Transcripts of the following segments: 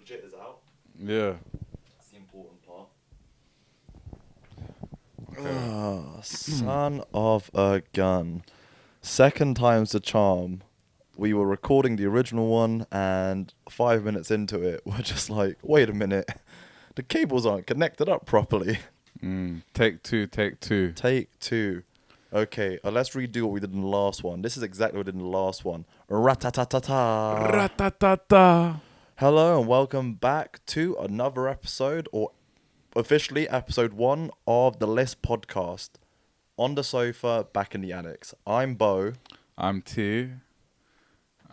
legit is out. Yeah. That's the important part. Okay. Son of a gun. Second time's the charm. We were recording the original one, and 5 minutes into it, we're just like, wait a minute. The cables aren't connected up properly. Take two. Take two. Okay, let's redo what we did in the last one. This is exactly what we did in the last one. Ratatatata. Ratatata. Hello and welcome back to another episode, or officially episode 1 of the LIS podcast. On the sofa, back in the annex. I'm Bo. I'm T.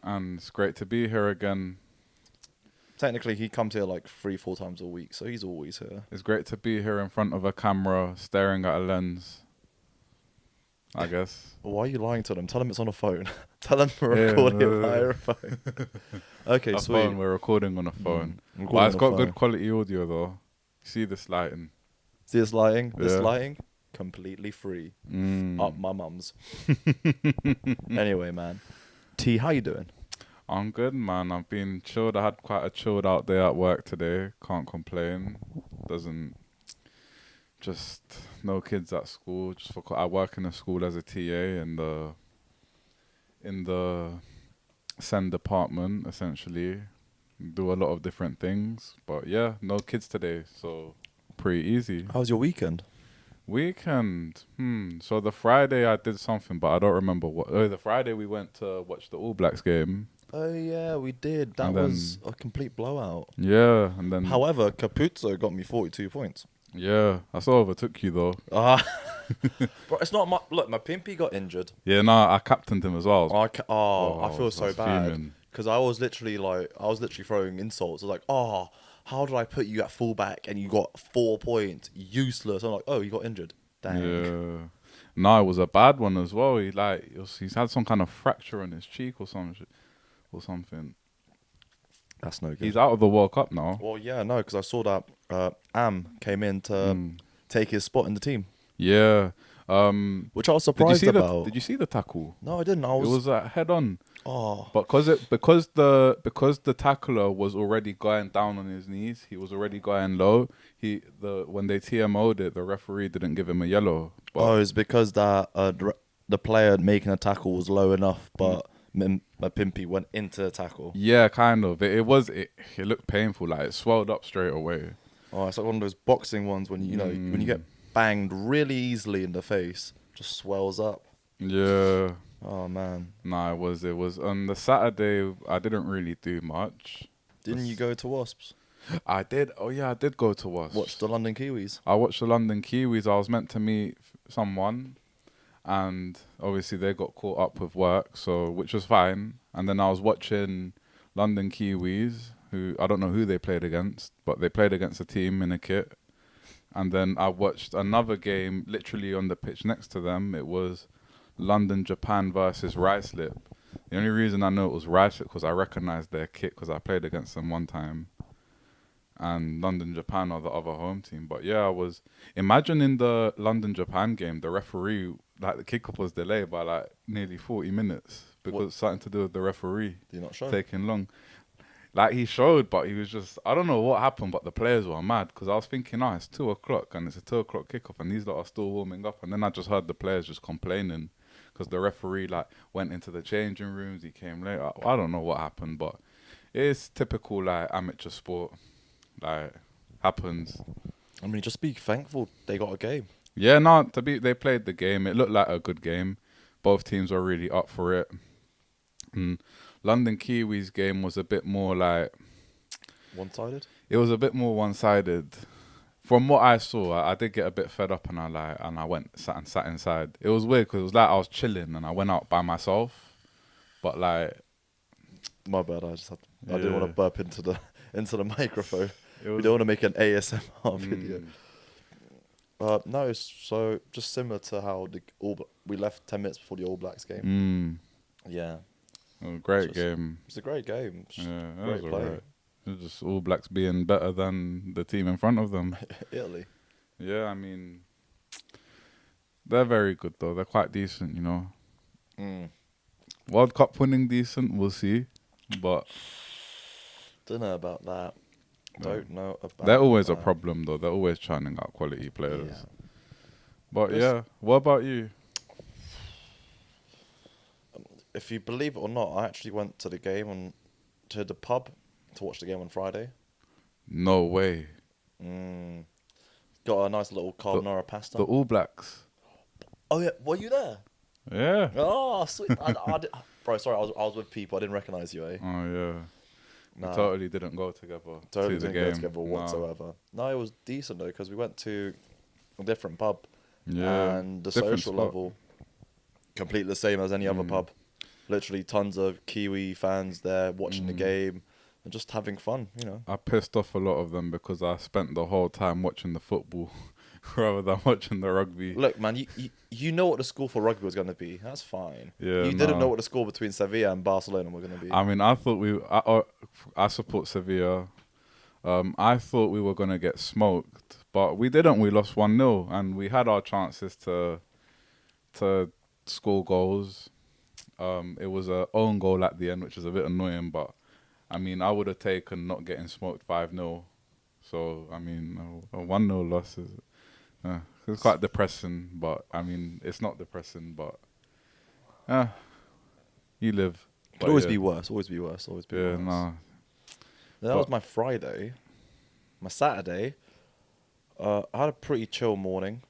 And it's great to be here again. Technically, he comes here like 3-4 times a week, so he's always here. It's great to be here in front of a camera, staring at a lens, I guess. Why are you lying to them? Tell them it's on a phone. Tell them we're recording it via a phone. Okay, A sweet. phone, we're recording on a phone. Recording But it's on a got phone. good quality audio though. See this lighting? See this lighting? This Yeah. lighting? Completely free. Up my mum's. Anyway, man. T, how you doing? I'm good, man. I've been chilled. I had quite a chilled out day at work today. Can't complain. Just no kids at school. I work in a school as a TA in the SEND department, essentially. Do a lot of different things. But yeah, no kids today, so pretty easy. How was your weekend? Weekend. So the Friday I did something, but I don't remember what. Oh, the Friday we went to watch the All Blacks game. Oh, yeah, we did. That And was a complete blowout. Yeah, and then However, Capuzzo got me 42 points. yeah, I sort of overtook you though. Bro, it's not my... Look, my Pimpy got injured. Yeah, no, I captained him as well. I feel so was bad. fuming. Because I was literally throwing insults. I was like, how did I put you at fullback and you got 4 points? Useless. I'm like, oh, you got injured. Dang. Yeah. No, it was a bad one as well. He's had some kind of fracture in his cheek or something. That's no good. He's out of the World Cup now. Well, yeah, no, because I saw that Am came in to take his spot in the team, Yeah. which I was Did you surprised about. Did you see the tackle? No, I didn't. It was head on. Oh, But because the tackler was already going down on his knees, he was already going low. When they TMO'd it, the referee didn't give him a yellow. But it's because that the player making a tackle was low enough, but my Pimpy went into the tackle. yeah, kind of. It looked painful. Like it swelled up straight away. Oh, it's like one of those boxing ones when when you get banged really easily in the face, just swells up. Yeah. Oh man, Nah, it was on the Saturday. I didn't really do much. didn't you go to Wasps? I did. Oh yeah, I did go to Wasps. Watch the London Kiwis. I watched the London Kiwis. I was meant to meet someone, and obviously they got caught up with work, which was fine. And then I was watching London Kiwis, who I don't know who they played against, but they played against a team in a kit. And then I watched another game, literally on the pitch next to them. It was London Japan versus Ruislip. The only reason I know it was Ruislip because I recognized their kit because I played against them one time. And London Japan are the other home team. But yeah, imagine in the London Japan game, the referee, like the kickoff was delayed by like nearly 40 minutes because it's something to do with the referee Do you not show? taking long. Like he showed, but he was just, I don't know what happened, but the players were mad because I was thinking, it's 2:00 and it's a 2:00 kickoff and these lot are still warming up. And then I just heard the players just complaining because the referee like went into the changing rooms, he came late. I don't know what happened, but it's typical like amateur sport. Like happens. I mean, just be thankful they got a game. Yeah, no, they played the game. It looked like a good game. Both teams were really up for it. London Kiwis game was a bit more like One-sided? it was a bit more one-sided. From what I saw, I did get a bit fed up and I went sat inside. It was weird because it was like I was chilling and I went out by myself. But like My bad, I didn't want to burp into the microphone. it We was don't want to make an ASMR video. No, it's so just similar to how we left 10 minutes before the All Blacks game. Yeah. it was a great game. It's a great game. It's just Yeah, it great was play. alright. It was just All Blacks being better than the team in front of them. Italy. Yeah, I mean, they're very good though. They're quite decent, you know. World Cup winning decent, we'll see. But Don't know about that. Don't know about. They're always a that. problem though. They're always churning out quality players. Yeah. But Just- yeah, what about you? If you believe it or not, I actually went to the pub to watch the game on Friday. No way. Mm. Got a nice little carbonara pasta. The All Blacks. Oh yeah, were you there? Yeah. Oh sweet. Bro, sorry, I was with people. I didn't recognize you, eh? Oh yeah. We Nah. totally didn't go together Totally to the didn't game. go together No. whatsoever. No, it was decent though because we went to a different pub Yeah. and the Different social spot. level completely the same as any other pub. Literally tons of Kiwi fans there watching the game and just having fun, you know. I pissed off a lot of them because I spent the whole time watching the football rather than watching the rugby. Look, man, you know what the score for rugby was going to be. That's fine. Yeah, you didn't nah. know what the score between Sevilla and Barcelona were going to be. I mean, I support Sevilla. I thought we were gonna get smoked, but we didn't. We lost 1-0, and we had our chances to score goals. It was a own goal at the end, which is a bit annoying, but I mean, I would have taken not getting smoked 5-0. So I mean, a 1-0 loss is it's quite depressing. But I mean, it's not depressing, but you live. Could always be worse. Always be worse. Always be Yeah, worse. nah. That was my Friday. My Saturday, I had a pretty chill morning,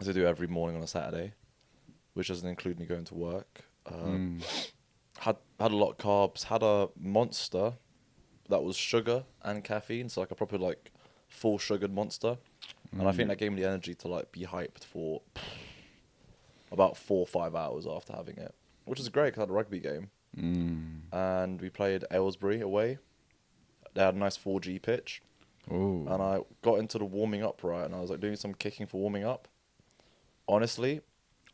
as I do every morning on a Saturday, which doesn't include me going to work. Had a lot of carbs. Had a Monster that was sugar and caffeine, so like a proper like full sugared Monster, and I think that gave me the energy to like be hyped for about 4 or 5 hours after having it, which is great because I had a rugby game, and we played Aylesbury away. They had a nice 4G pitch. Ooh. And I got into the warming up, right, and I was like doing some kicking for warming up. Honestly,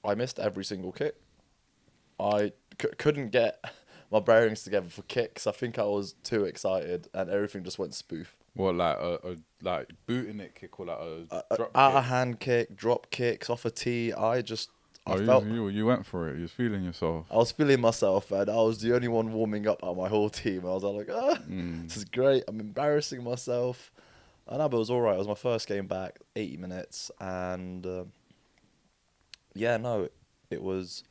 I missed every single kick. I couldn't get my bearings together for kicks. I think I was too excited, and everything just went spoof. What, like a like booting it kick or like a drop Out of kick? hand kick, drop kicks, off a tee. I Oh, felt you went for it. You was feeling yourself. I was feeling myself, and I was the only one warming up out of my whole team. I was like, this is great. I'm embarrassing myself. I know, but it was all right. It was my first game back, 80 minutes, and it was.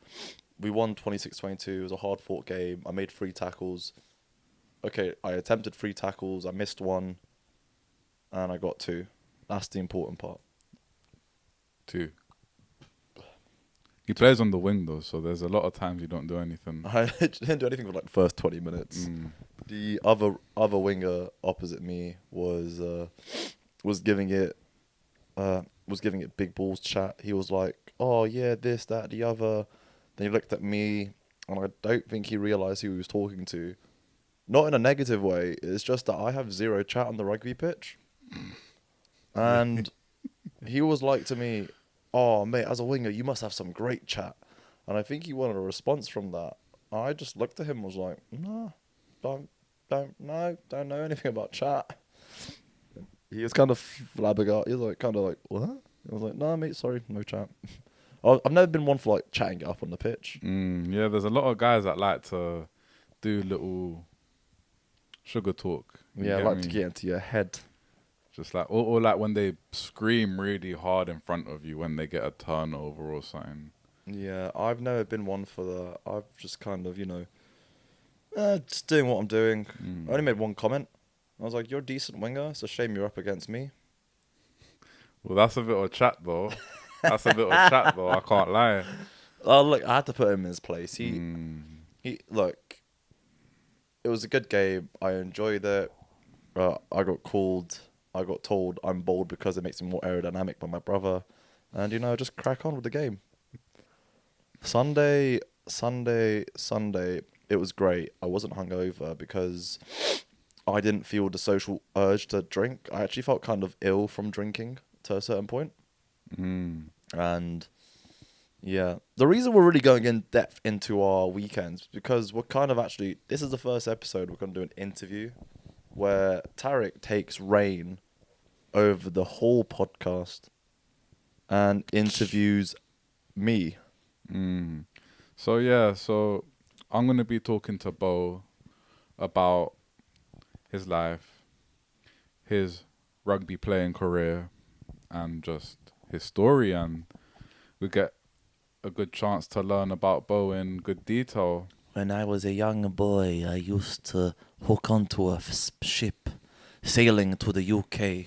We won 26-22. It was a hard-fought game. I made 3 tackles. Okay, I attempted 3 tackles. I missed 1, and I got 2. That's the important part. 2. He plays on the wing though, so there's a lot of times you don't do anything. I didn't do anything for like the first 20 minutes. The other winger opposite me was giving it big balls chat. He was like, "Oh yeah, this, that, the other." Then he looked at me, and I don't think he realised who he was talking to. Not in a negative way. It's just that I have 0 chat on the rugby pitch, and he was like to me, "Oh mate, as a winger, you must have some great chat." And I think he wanted a response from that. I just looked at him and was like, "No, don't know anything about chat." He was kind of flabbergasted. He was like, kind of like, "What?" I was like, "No, mate, sorry, no chat." I've never been one for like chatting it up on the pitch. Yeah, there's a lot of guys that like to do little sugar talk. You Yeah, I get like me? to get into your head. Just like, or like when they scream really hard in front of you when they get a turnover or something. Yeah, I've never been one for that. I've just kind of, just doing what I'm doing. I only made 1 comment. I was like, "You're a decent winger. It's a shame you're up against me." Well, that's a bit of chat though. I can't lie. Oh, look, I had to put him in his place. He look, it was a good game. I enjoyed it. I got told I'm bold because it makes me more aerodynamic by my brother. And, just crack on with the game. Sunday, it was great. I wasn't hungover because I didn't feel the social urge to drink. I actually felt kind of ill from drinking to a certain point. And yeah, the reason we're really going in depth into our weekends because we're kind of actually, this is the first episode we're going to do an interview where Tarek takes reign over the whole podcast and interviews me. So I'm gonna be talking to Bo about his life, his rugby playing career and just his story, and we get a good chance to learn about Bo in good detail. When I was a young boy, I used to hook onto a ship sailing to the UK.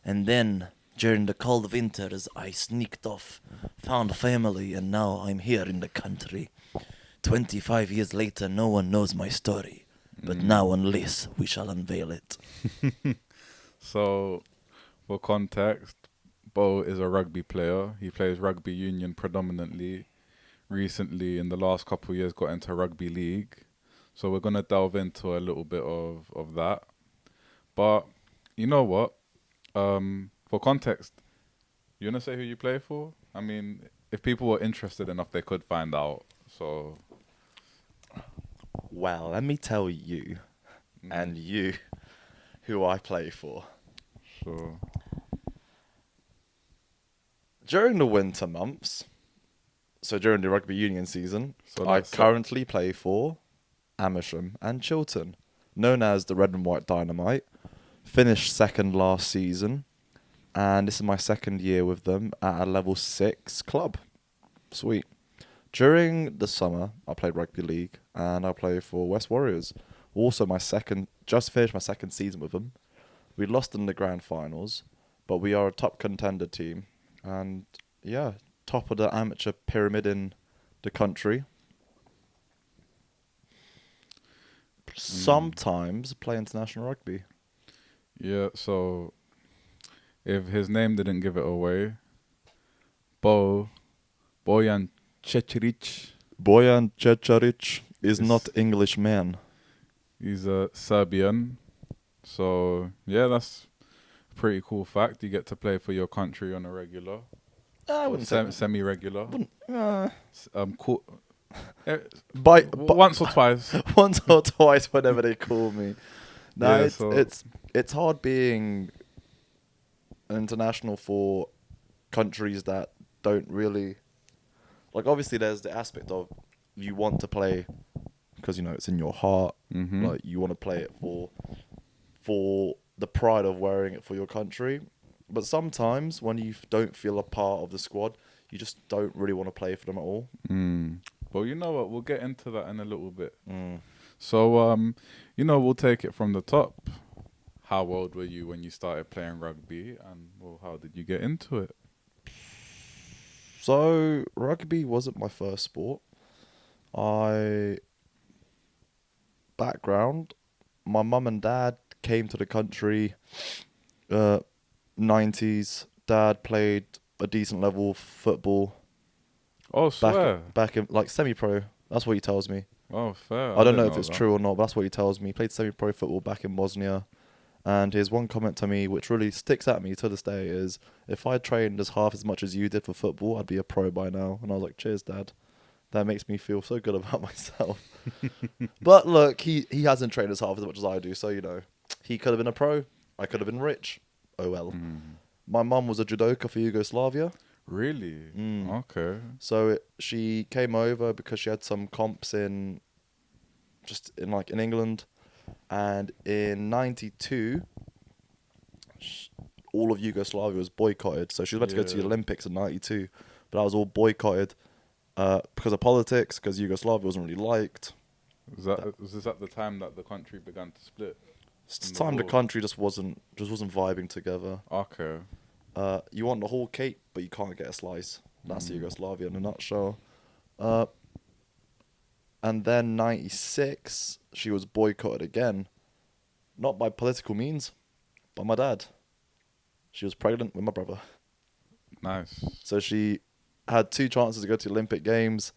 And then, during the cold winters, I sneaked off, found family, and now I'm here in the country. 25 years later, no one knows my story. But now on LIS, we shall unveil it. So, for context, Bo is a rugby player. He plays rugby union predominantly. Recently, in the last couple of years, got into rugby league. So we're going to delve into a little bit of that. But you know what? For context, you want to say who you play for? I mean, if people were interested enough, they could find out. So, Well, let me tell you, and you, who I play for. sure. During the winter months, so during the rugby union season, So I that's currently play for Amersham and Chiltern, known as the Red and White Dynamite. Finished second last season, and this is my second year with them at a level 6 club. Sweet. During the summer, I played rugby league, and I play for West Warriors. Also, just finished my second season with them. We lost in the grand finals, but we are a top contender team, and yeah, top of the amateur pyramid in the country. Sometimes play international rugby. Yeah, so if his name didn't give it away, Bojan Cecaric, Bojan Cecaric is Is- not English man. he's a Serbian. So, yeah, that's a pretty cool fact. You get to play for your country on a regular. I wouldn't say Semi-regular. Cool. by Once or twice. once or twice whenever they call me. No, Yeah, it's hard being an international for countries that don't really like. Obviously, there's the aspect of you want to play because it's in your heart. Mm-hmm. Like you want to play it for the pride of wearing it for your country. But sometimes when you don't feel a part of the squad, you just don't really want to play for them at all. Well, you know what? We'll get into that in a little bit. Mm. So, we'll take it from the top. How old were you when you started playing rugby, and well, how did you get into it? So rugby wasn't my first sport. Background, my mum and dad came to the country, 90s. Dad played a decent level of football Oh, swear. back in like semi-pro. That's what he tells me. Oh, fair. I don't know didn't if it's that. true or not, but that's what he tells me. He played semi-pro football back in Bosnia. And his one comment to me, which really sticks at me to this day, is, if I trained as half as much as you did for football, I'd be a pro by now. And I was like, cheers, Dad. That makes me feel so good about myself. But look, he hasn't trained as half as much as I do, so, he could have been a pro. I could have been rich. Oh, well. My mum was a judoka for Yugoslavia. Really? Okay. So she came over because she had some comps in England. And in 92, all of Yugoslavia was boycotted. So she was about to go to the Yeah. Olympics in 92, but that was all boycotted because of politics, because Yugoslavia wasn't really liked. Was this at the time that the country began to split? It's In the time the war. country just wasn't vibing together. Okay. You want the whole cake, but you can't get a slice. That's Yugoslavia in a nutshell. And then 96, she was boycotted again. Not by political means, by my dad. She was pregnant with my brother. Nice. So she had 2 chances to go to the Olympic Games,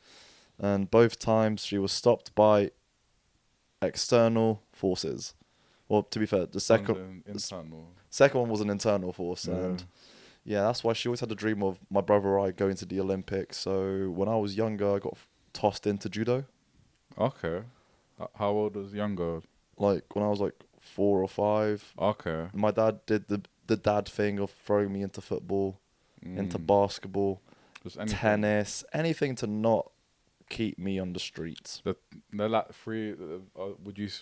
and both times she was stopped by external forces. Well, to be fair, the second one was an internal force, and yeah, that's why she always had a dream of my brother or I going to the Olympics. So when I was younger, I got tossed into judo. Okay. How old was younger? Like when I was like 4 or 5. Okay. My dad did the dad thing of throwing me into football, into basketball, Just anything. tennis, anything to not keep me on the streets. They're like 3.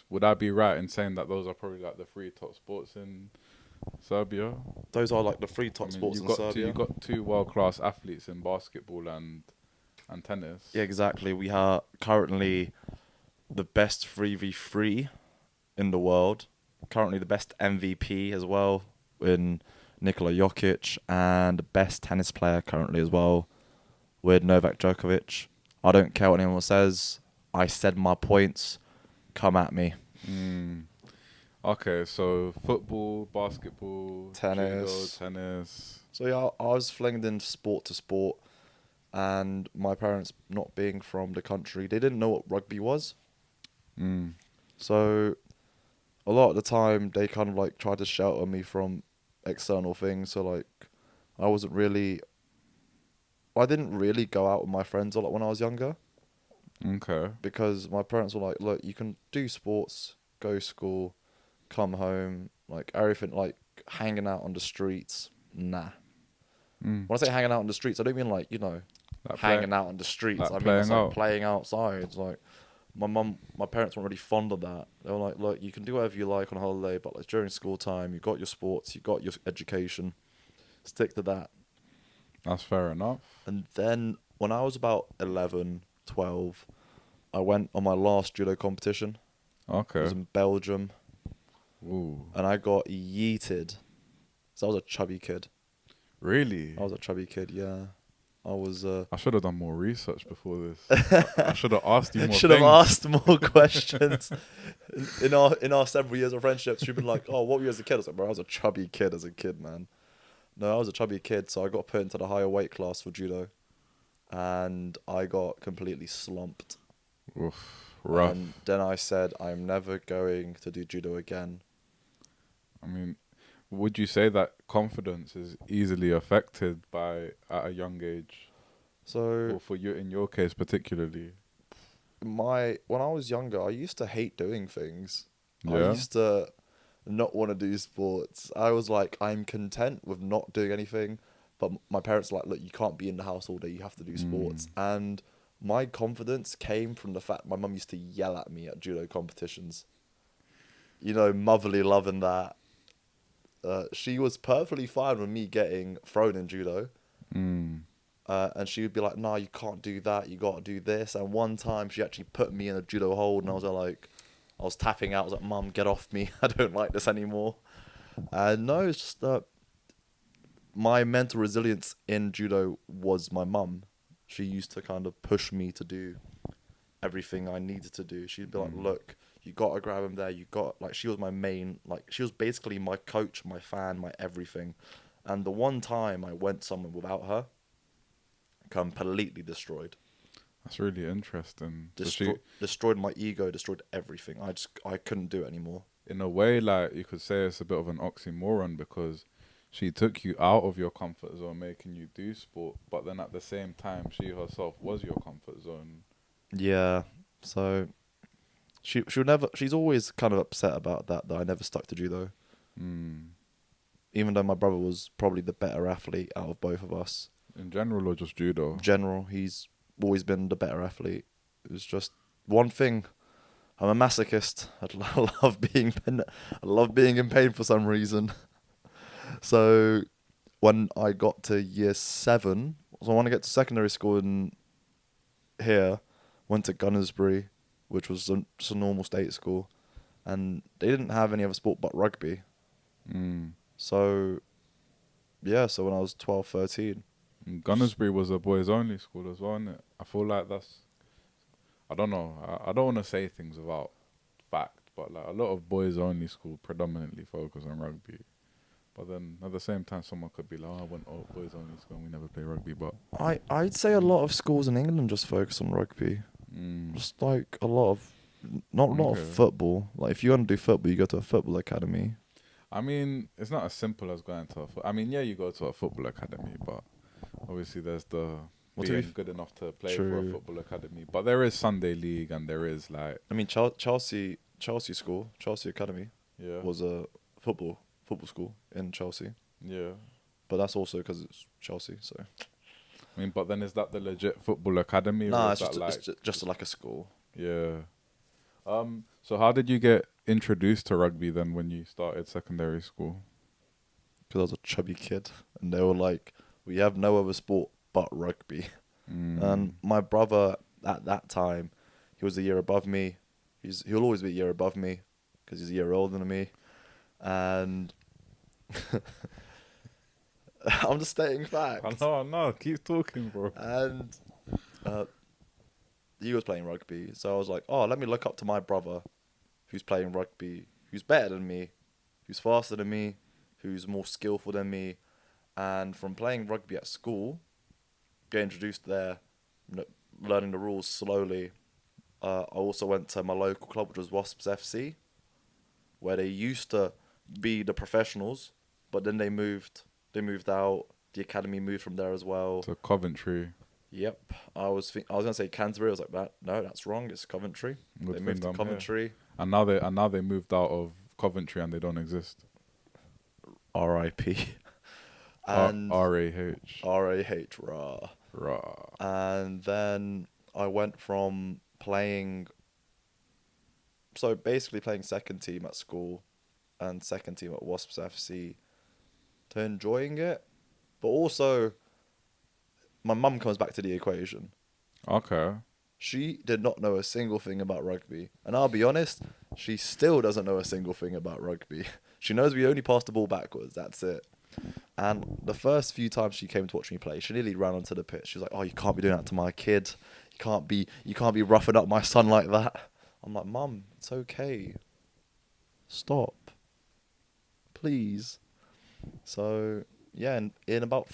Would I be right in saying that those are probably like the 3 top sports in Serbia. Those are like the three I top mean, sports in Serbia. you got two world class athletes in basketball and tennis. Yeah, exactly. We are currently the best 3v3 in the world. Currently the best MVP as well in Nikola Jokic, and the best tennis player currently as well with Novak Djokovic. I don't care what anyone says. I said my points. Come at me. Mm. Okay, so football, basketball, judo, Tennis. tennis. So yeah, I was flinged in sport to sport, and my parents not being from the country, they didn't know what rugby was. Mm. So a lot of the time they kind of like tried to shelter me from external things. So like I wasn't really, I didn't really go out with my friends a lot when I was younger, Okay. because my parents were like, look, you can do sports, go school, come home, like everything, like hanging out on the streets. Nah. Mm. When I say hanging out on the streets, I don't mean like, Like hanging out on the streets. like I mean, it's playing like out. playing outside. Like my parents weren't really fond of that. They were like, look, you can do whatever you like on holiday, but like during school time, you got your sports, you got your education. Stick to that. That's fair enough. And then when I was about 11, 12, I went on my last judo competition. It Okay. was in Belgium, Ooh. and I got yeeted. So I was a chubby kid. Really? I was a chubby kid, yeah. I was. I should have done more research before this. I should have asked you more Should have things. asked more questions. In our several years of friendship, she'd been like, "Oh, what were you as a kid?" I was like, "Bro, I was a chubby kid as a kid, man." No, I was a chubby kid, so I got put into the higher weight class for judo, and I got completely slumped. Oof, rough. And then I said, "I'm never going to do judo again." I mean, would you say that confidence is easily affected by at a young age, So or for you in your case particularly? when I was younger, I used to hate doing things. I Yeah. used to not want to do sports. I was like, I'm content with not doing anything. But my parents were like, look, you can't be in the house all day. You have to do sports. And my confidence came from the fact my mum used to yell at me at judo competitions. Motherly love and that. She was perfectly fine with me getting thrown in judo. Mm. And she would be like, "No, you can't do that. You got to do this." And one time, she actually put me in a judo hold, and I was tapping out. I was like, "Mum, get off me! I don't like this anymore." And no, it's just that my mental resilience in judo was my mum. She used to kind of push me to do everything I needed to do. She'd be like, "Look, you got to grab him there. You got like." She was my main, like she was basically my coach, my fan, my everything. And the one time I went somewhere without her, completely destroyed. That's really interesting. So she, Destroyed my ego, destroyed everything. I couldn't do it anymore. in a way, like you could say, it's a bit of an oxymoron because she took you out of your comfort zone, making you do sport, but then at the same time, she herself was your comfort zone. Yeah. So she'll never. She's always kind of upset about that I never stuck to judo, Mm. even though my brother was probably the better athlete out of both of us. In general, or just judo? General, he's always been the better athlete. It was just one thing. I'm a masochist. I love being in pain for some reason. So when I got to year 7, so when I get to secondary school in here, went to Gunnersbury, which was just a normal state school, and they didn't have any other sport but rugby. Mm. So yeah, so when I was 12, 13. And Gunnersbury was a boys only school as well, isn't it? I feel like that's, I don't know, I don't want to say things without fact, but like a lot of boys only school predominantly focus on rugby. But then at the same time, someone could be like, oh, I went boys only school and we never play rugby. But I'd say a lot of schools in England just focus on rugby. Just like a lot of, not a lot of Okay. football. Like if you want to do football, you go to a football academy. I mean, it's not as simple as going to I mean, yeah, you go to a football academy, but obviously there's the Well, to being be good enough to play for a True. football academy. But there is Sunday league and there is like, I mean, Chelsea school, Chelsea Academy yeah, was a football school in Chelsea, yeah. but that's also because it's Chelsea. So I mean, but then is that the legit football academy? nah, or it's is that just like a school. Yeah. So how did you get introduced to rugby then when you started secondary school? because I was a chubby kid, and they were like, "We have no other sport but rugby." And my brother at that time, he was a year above me. He'll always be a year above me because he's a year older than me, and I'm just stating facts. I know. Keep talking, bro. And he was playing rugby, so I was like, "Oh, let me look up to my brother, who's playing rugby, who's better than me, who's faster than me, who's more skillful than me." And from playing rugby at school, getting introduced there, learning the rules slowly. I also went to my local club, which was Wasps FC, where they used to be the professionals, but then they moved. They moved out. The academy moved from there as well. To Coventry. Yep. I was gonna say Canterbury. I was like, that no, that's wrong. It's Coventry. Good They thing moved to I'm Coventry. here. And now they moved out of Coventry and they don't exist. R.I.P. And R-A-H. R.A.H. Rah. Rah. And then I went from playing, so basically playing second team at school and second team at Wasps FC, to enjoying it. But also, my mum comes back to the equation. Okay. She did not know a single thing about rugby. And I'll be honest, she still doesn't know a single thing about rugby. She knows we only pass the ball backwards, that's it. And the first few times she came to watch me play, she nearly ran onto the pitch. She was like, "Oh, you can't be doing that to my kid. You can't be roughing up my son like that." I'm like, "Mum, it's okay. Stop. Please." So, yeah, in about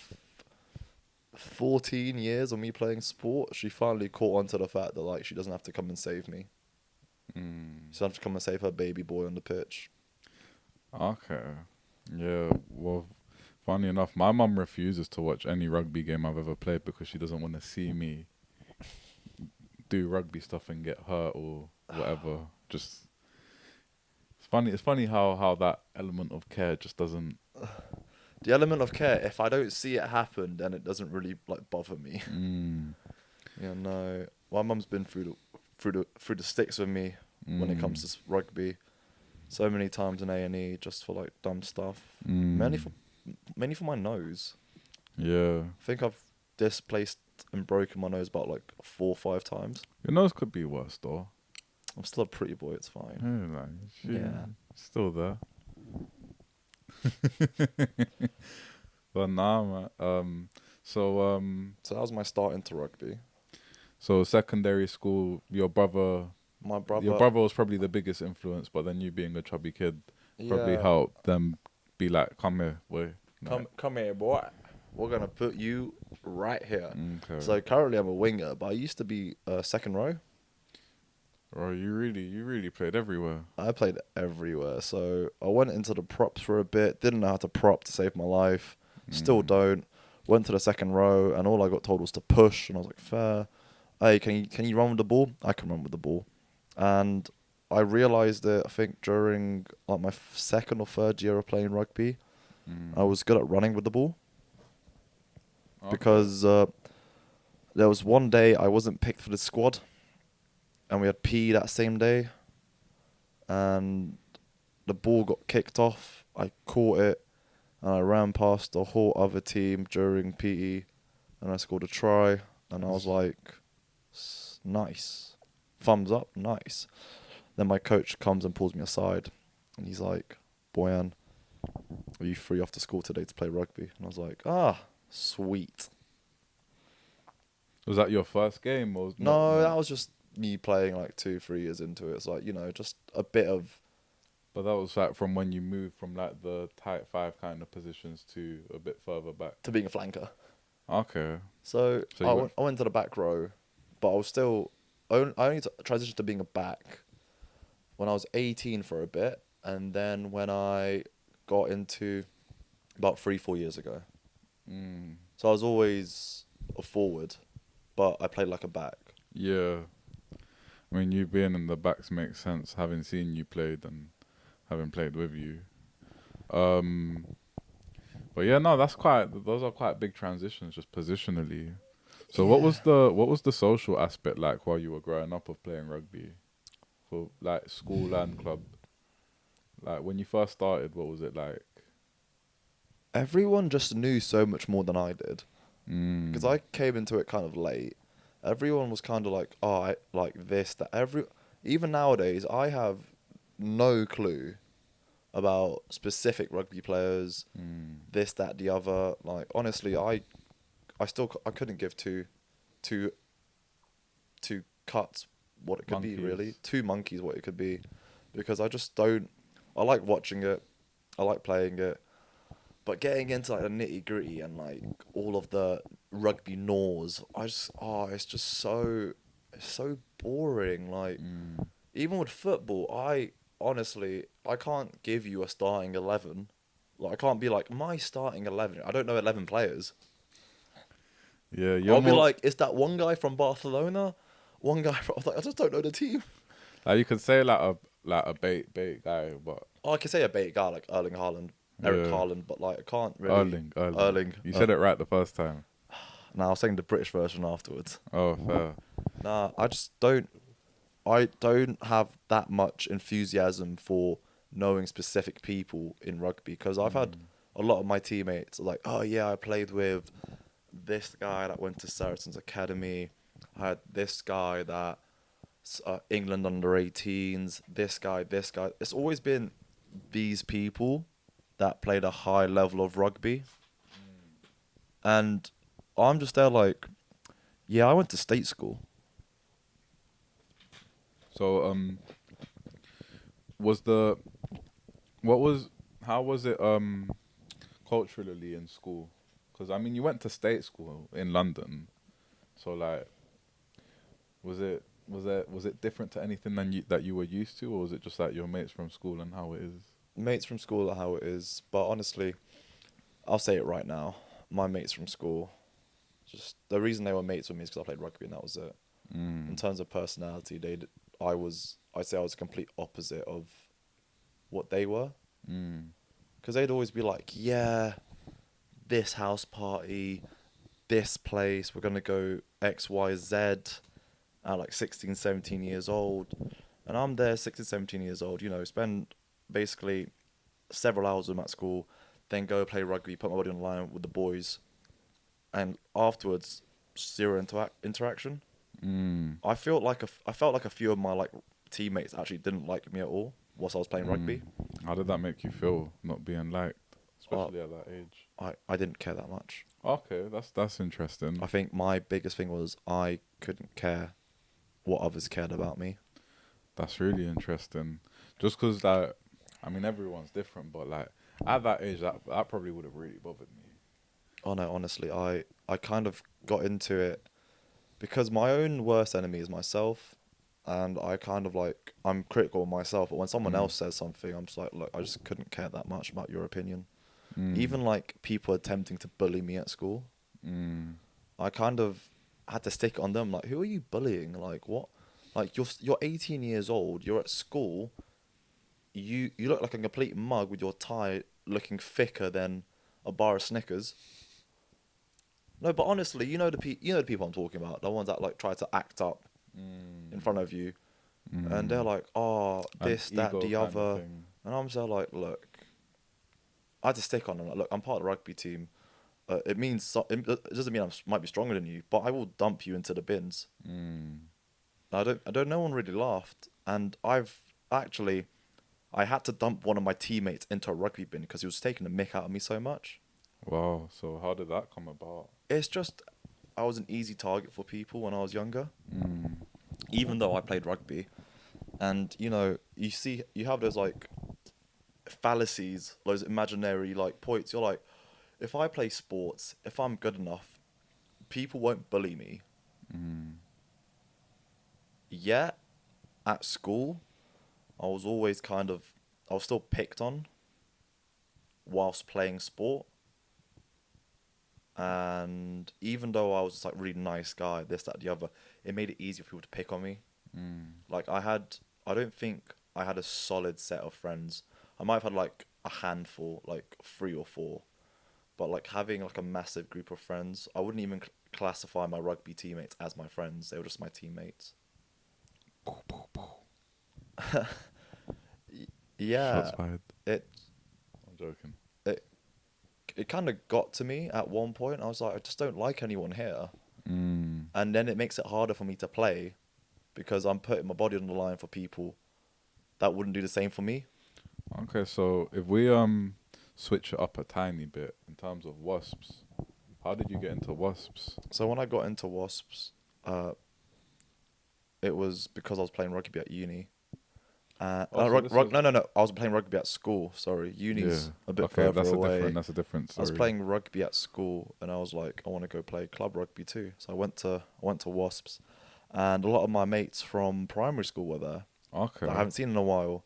14 years of me playing sport, she finally caught on to the fact that, like, she doesn't have to come and save me. She doesn't have to come and save her baby boy on the pitch. Okay. Yeah, well, funny enough, my mum refuses to watch any rugby game I've ever played because she doesn't want to see me do rugby stuff and get hurt or whatever. Just it's funny how that element of care just doesn't. The element of care, if I don't see it happen, then it doesn't really like bother me. Yeah, no. My mum's been through the sticks with me when it comes to rugby. So many times in A&E just for like dumb stuff. Mainly for my nose. Yeah. I think I've displaced and broken my nose about like 4 or 5 times. Your nose could be worse though. I'm still a pretty boy, it's fine. Yeah, like, Yeah. still there. But nah, man. So that was my start into rugby. So secondary school, your brother was probably the biggest influence, but then you being a chubby kid probably helped them be like, "Come here, boy. Come here, boy. We're gonna put you right here." Okay. So currently I'm a winger, but I used to be second row. Oh, you really played everywhere. I played everywhere. So I went into the props for a bit. Didn't know how to prop to save my life. Still don't. Went to the second row, and all I got told was to push, and I was like, "Fair. Hey, can you run with the ball?" I can run with the ball. And I realised that I think during like my second or third year of playing rugby, I was good at running with the ball. Okay. Because there was one day I wasn't picked for the squad, and we had PE that same day, and the ball got kicked off. I caught it, and I ran past the whole other team during PE, and I scored a try, and I was like, "Nice. Thumbs up, nice." Then my coach comes and pulls me aside, and he's like, "Bojan, are you free after school today to play rugby?" And I was like, sweet. Was that your first game or No, that was just me playing like 2-3 years into it. It's like, just a bit of... But that was like from when you moved from like the tight 5 kind of positions to a bit further back. To being a flanker. Okay. So I went to the back row, but I was still... I only transitioned to being a back when I was 18 for a bit, and then when I got into about 3-4 years ago. So I was always a forward, but I played like a back. Yeah. I mean, you being in the backs makes sense, having seen you played and having played with you. But yeah, no, those are quite big transitions just positionally. So what was the social aspect like while you were growing up of playing rugby? For like school and club? Like when you first started, what was it like? everyone just knew so much more than I did. Mm. Because I came into it kind of late. Everyone was kind of like, oh, I like this, that. Even nowadays, I have no clue about specific rugby players, this, that, the other. Like, honestly, I couldn't give two, two cuts what it could be, really. Monkeys. Two monkeys what it could be. Because I just don't, I like watching it. I like playing it. But getting into like the nitty gritty and like all of the rugby gnaws, it's just it's so boring. Like even with football, I honestly I can't give you a starting 11. Like I can't be like my starting 11. I don't know 11 players. Yeah, you're I'll be more like, is that one guy from Barcelona? One guy from like, I just don't know the team. like you could say like a bait guy, but Oh, I can say a bait guy like Erling Haaland, Eric yeah, Haaland, but like I can't really. Erling. You said it right the first time. Nah, I was saying the British version afterwards. Oh, fair. Nah, I just don't. I don't have that much enthusiasm for knowing specific people in rugby because I've had a lot of my teammates are like, oh yeah, I played with this guy that went to Saracen's Academy. I had this guy that England under 18s. This guy, this guy. It's always been these people that played a high level of rugby, and I'm just there like, yeah, I went to state school. So was the what was how was it culturally in school? Because I mean, you went to state school in London, so like, was it different to anything that you were used to, or was it just like your mates from school and how it is? Mates from school are how it is, but honestly, I'll say it right now. My mates from school, just the reason they were mates with me is because I played rugby and that was it. In terms of personality, I'd say I was a complete opposite of what they were. Because they'd always be like, yeah, this house party, this place, we're going to go X, Y, Z at like 16, 17 years old. And I'm there 16, 17 years old, spend basically several hours with them at school, then go play rugby, put my body on the line with the boys. And afterwards, zero interaction. I felt like a few of my like teammates actually didn't like me at all whilst I was playing rugby. How did that make you feel not being liked, especially at that age? I didn't care that much. Okay, that's interesting. I think my biggest thing was I couldn't care what others cared about me. That's really interesting. Just because, like, I mean, everyone's different, but like at that age, that probably would have really bothered me. Oh no, honestly, I kind of got into it because my own worst enemy is myself, and I kind of like I'm critical of myself. But when someone else says something, I'm just like, look, I just couldn't care that much about your opinion. Even like people attempting to bully me at school, I kind of had to stick it on them. Like, who are you bullying? Like, what? Like, you're 18 years old. You're at school. You look like a complete mug with your tie looking thicker than a bar of Snickers. No, but honestly, you know the people I'm talking about. The ones that like try to act up in front of you, and they're like, oh, this, An that, ego the kind of other, thing. and I'm so like, look, I had to stick on them. Like, look, I'm part of the rugby team. It means it doesn't mean I might be stronger than you, but I will dump you into the bins. I don't. No one really laughed, and I had to dump one of my teammates into a rugby bin because he was taking the mick out of me so much. Wow. So how did that come about? It's just I was an easy target for people when I was younger, even though I played rugby. And you have those like fallacies, those imaginary like points. You're like, if I play sports, if I'm good enough, people won't bully me. Yet at school, I was still picked on whilst playing sport. And even though I was just like really nice guy, this, that, the other, it made it easier for people to pick on me. Like I don't think I had a solid set of friends. I might have had like a handful, like 3 or 4, but like having like a massive group of friends, I wouldn't even classify my rugby teammates as my friends. They were just my teammates. Yeah, Shots fired. it I'm joking. it it kind of got to me at one point. I was like, I just don't like anyone here. Mm. And then it makes it harder for me to play because I'm putting my body on the line for people that wouldn't do the same for me. Okay, so if we switch it up a tiny bit in terms of wasps, how did you get into wasps? So when I got into Wasps, it was because I was playing rugby at uni. So this was No. I was playing rugby at school. Sorry, uni's yeah. a bit Okay, further away. that's a different I was story. playing rugby at school, and I was like, I want to go play club rugby too. So I went to Wasps, and a lot of my mates from primary school were there Okay. that I haven't seen in a while.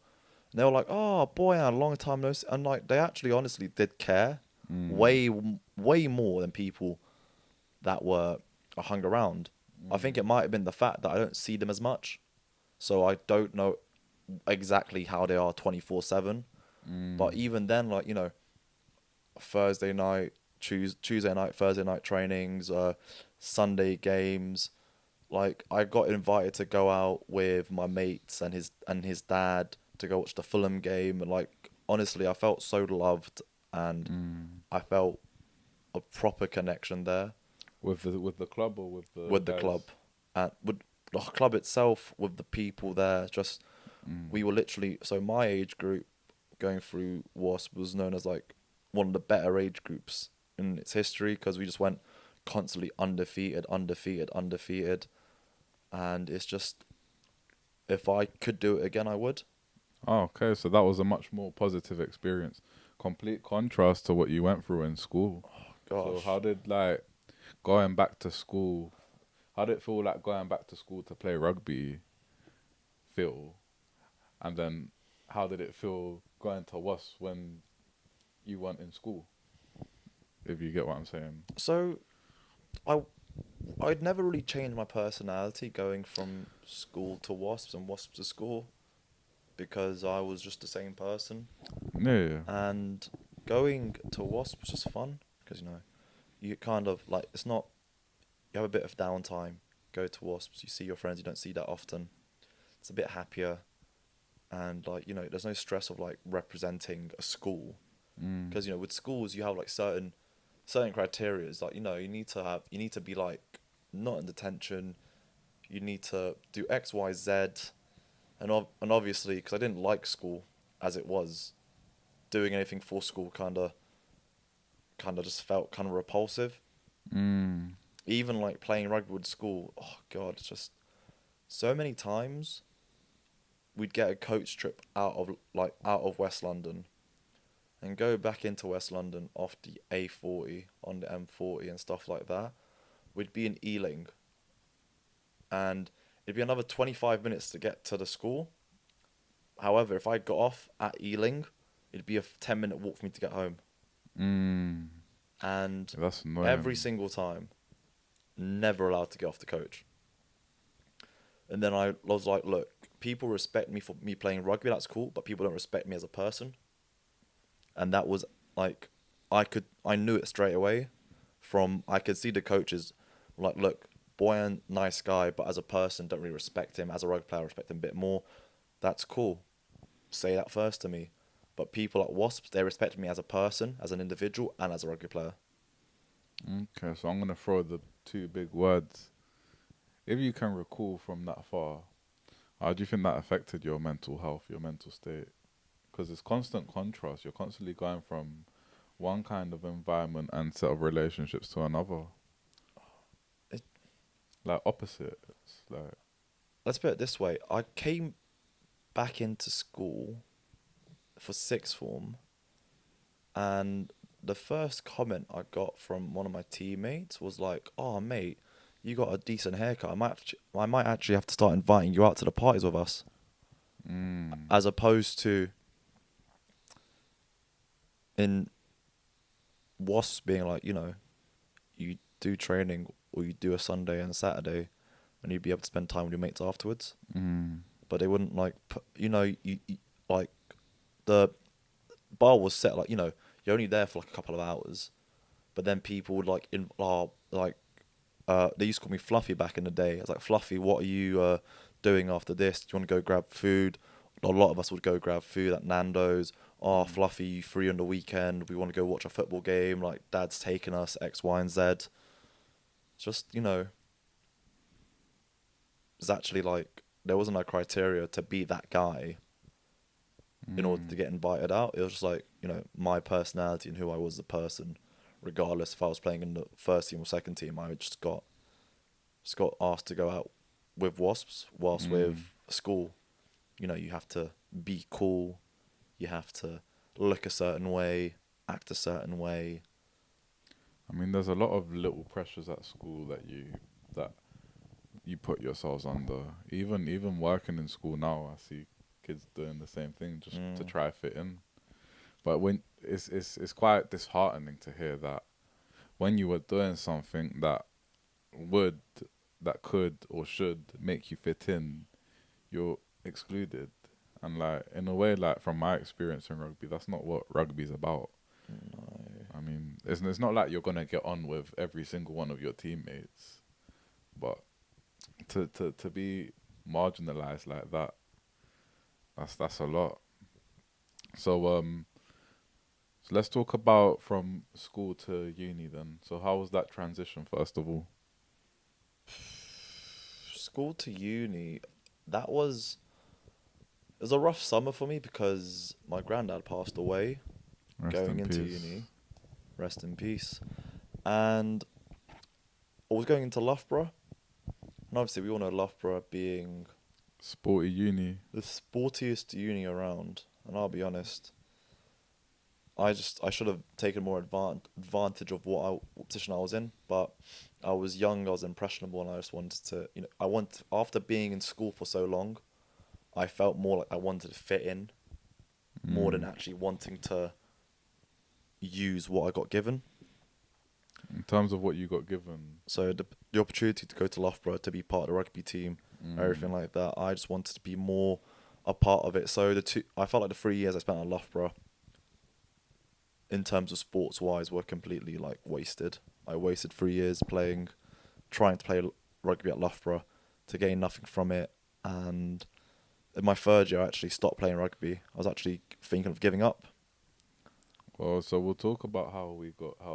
And they were like, "Oh, Boyan, long time no see." And like, they actually honestly did care way more than people that were hung around. I think it might have been the fact that I don't see them as much, so I don't know exactly how they are 24/7. But even then, like, Thursday night, Tuesday night, Thursday night trainings, Sunday games. Like, I got invited to go out with my mates and his dad to go watch the Fulham game, and like, honestly, I felt so loved, and I felt a proper connection there With the club or with the with the guys? club, and with the club itself, with the people there. Just we were literally, so my age group going through Wasp was known as like one of the better age groups in its history because we just went constantly undefeated, and it's just, if I could do it again, I would. Oh, okay. So that was a much more positive experience. Complete contrast to what you went through in school. So Gosh. how did like going back to school? How did it feel like going back to school to play rugby? Feel, and then how did it feel going to Wasps when you weren't in school? If you get what I'm saying. So I'd never really changed my personality going from school to Wasps and Wasps to school because I was just the same person. Yeah. And going to Wasp was just fun because you kind of like, it's not, you have a bit of downtime, go to Wasps, you see your friends you don't see that often. It's a bit happier, and like, there's no stress of like representing a school because with schools you have like certain criteria. Like, you need to be like not in detention, you need to do X, Y, Z, and obviously because I didn't like school as it was, doing anything for school kind of just felt kind of repulsive. Even like playing rugby with school, oh god, it's just so many times we'd get a coach trip out of West London and go back into West London off the A40 on the M40 and stuff like that. We'd be in Ealing, and it'd be another 25 minutes to get to the school. However, if I got off at Ealing, it'd be a 10-minute walk for me to get home. And That's annoying. every single time, never allowed to get off the coach. And then I was like, look, people respect me for me playing rugby, that's cool, but people don't respect me as a person. And that was like, I knew it straight away. I could see the coaches like, look, Boyan, nice guy, but as a person, don't really respect him. As a rugby player, I respect him a bit more. That's cool. Say that first to me. But people at Wasps, they respect me as a person, as an individual, and as a rugby player. Okay, so I'm gonna throw the two big words. If you can recall from that far, how do you think that affected your mental health, your mental state? Because it's constant contrast. You're constantly going from one kind of environment and set of relationships to another. Like opposite. It's like Let's put it this way. I came back into school for sixth form, and the first comment I got from one of my teammates was like, "Oh, mate, you got a decent haircut. I might actually have to start inviting you out to the parties with us." As opposed to in Wasps being like, you do training or you do a Sunday and a Saturday, and you'd be able to spend time with your mates afterwards. But they wouldn't like, you like the bar was set like, you're only there for like a couple of hours, but then people would like they used to call me Fluffy back in the day. I was like, Fluffy, what are you doing after this? Do you want to go grab food? A lot of us would go grab food at Nando's oh, Fluffy, you free on the weekend? We want to go watch a football game. Like, Dad's taking us X, Y, and Z. It's just, it's actually like there wasn't a criteria to be that guy in order to get invited out. It was just like, my personality and who I was as a person. Regardless if I was playing in the first team or second team, I just got asked to go out with Wasps whilst with school. You have to be cool. You have to look a certain way, act a certain way. I mean, there's a lot of little pressures at school that you put yourselves under. Even working in school now, I see kids doing the same thing just to try fit in. But when it's quite disheartening to hear that when you were doing something that could or should make you fit in, you're excluded. And like in a way, like from my experience in rugby, that's not what rugby's about. No. I mean, it's not like you're gonna get on with every single one of your teammates, but to be marginalized like that, that's a lot. So let's talk about from school to uni then. So how was that transition first of all? School to uni, it was a rough summer for me because my granddad passed away Rest going in into peace. uni. Rest in peace. And I was going into Loughborough. And obviously we all know Loughborough being Sporty uni. the sportiest uni around. And I'll be honest, I should have taken more advantage of what position I was in, but I was young, I was impressionable, and I just wanted to, after being in school for so long, I felt more like I wanted to fit in more than actually wanting to use what I got given. In terms of what you got given. So the opportunity to go to Loughborough, to be part of the rugby team, everything like that, I just wanted to be more a part of it. So I felt like the 3 years I spent at Loughborough, in terms of sports wise, were completely like wasted. I wasted 3 years trying to play rugby at Loughborough to gain nothing from it. And in my third year, I actually stopped playing rugby. I was actually thinking of giving up. Well, so we'll talk about how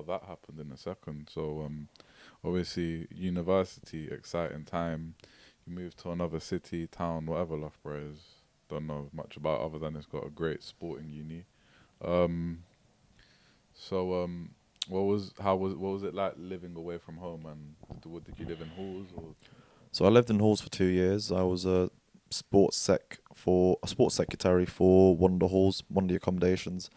that happened in a second. So, obviously, university, exciting time. You moved to another city, town, whatever Loughborough is. Don't know much about other than it's got a great sporting uni. What was it like living away from home, and did you live in halls or? So I lived in halls for 2 years. I was a sports secretary for one of the halls, one of the accommodations.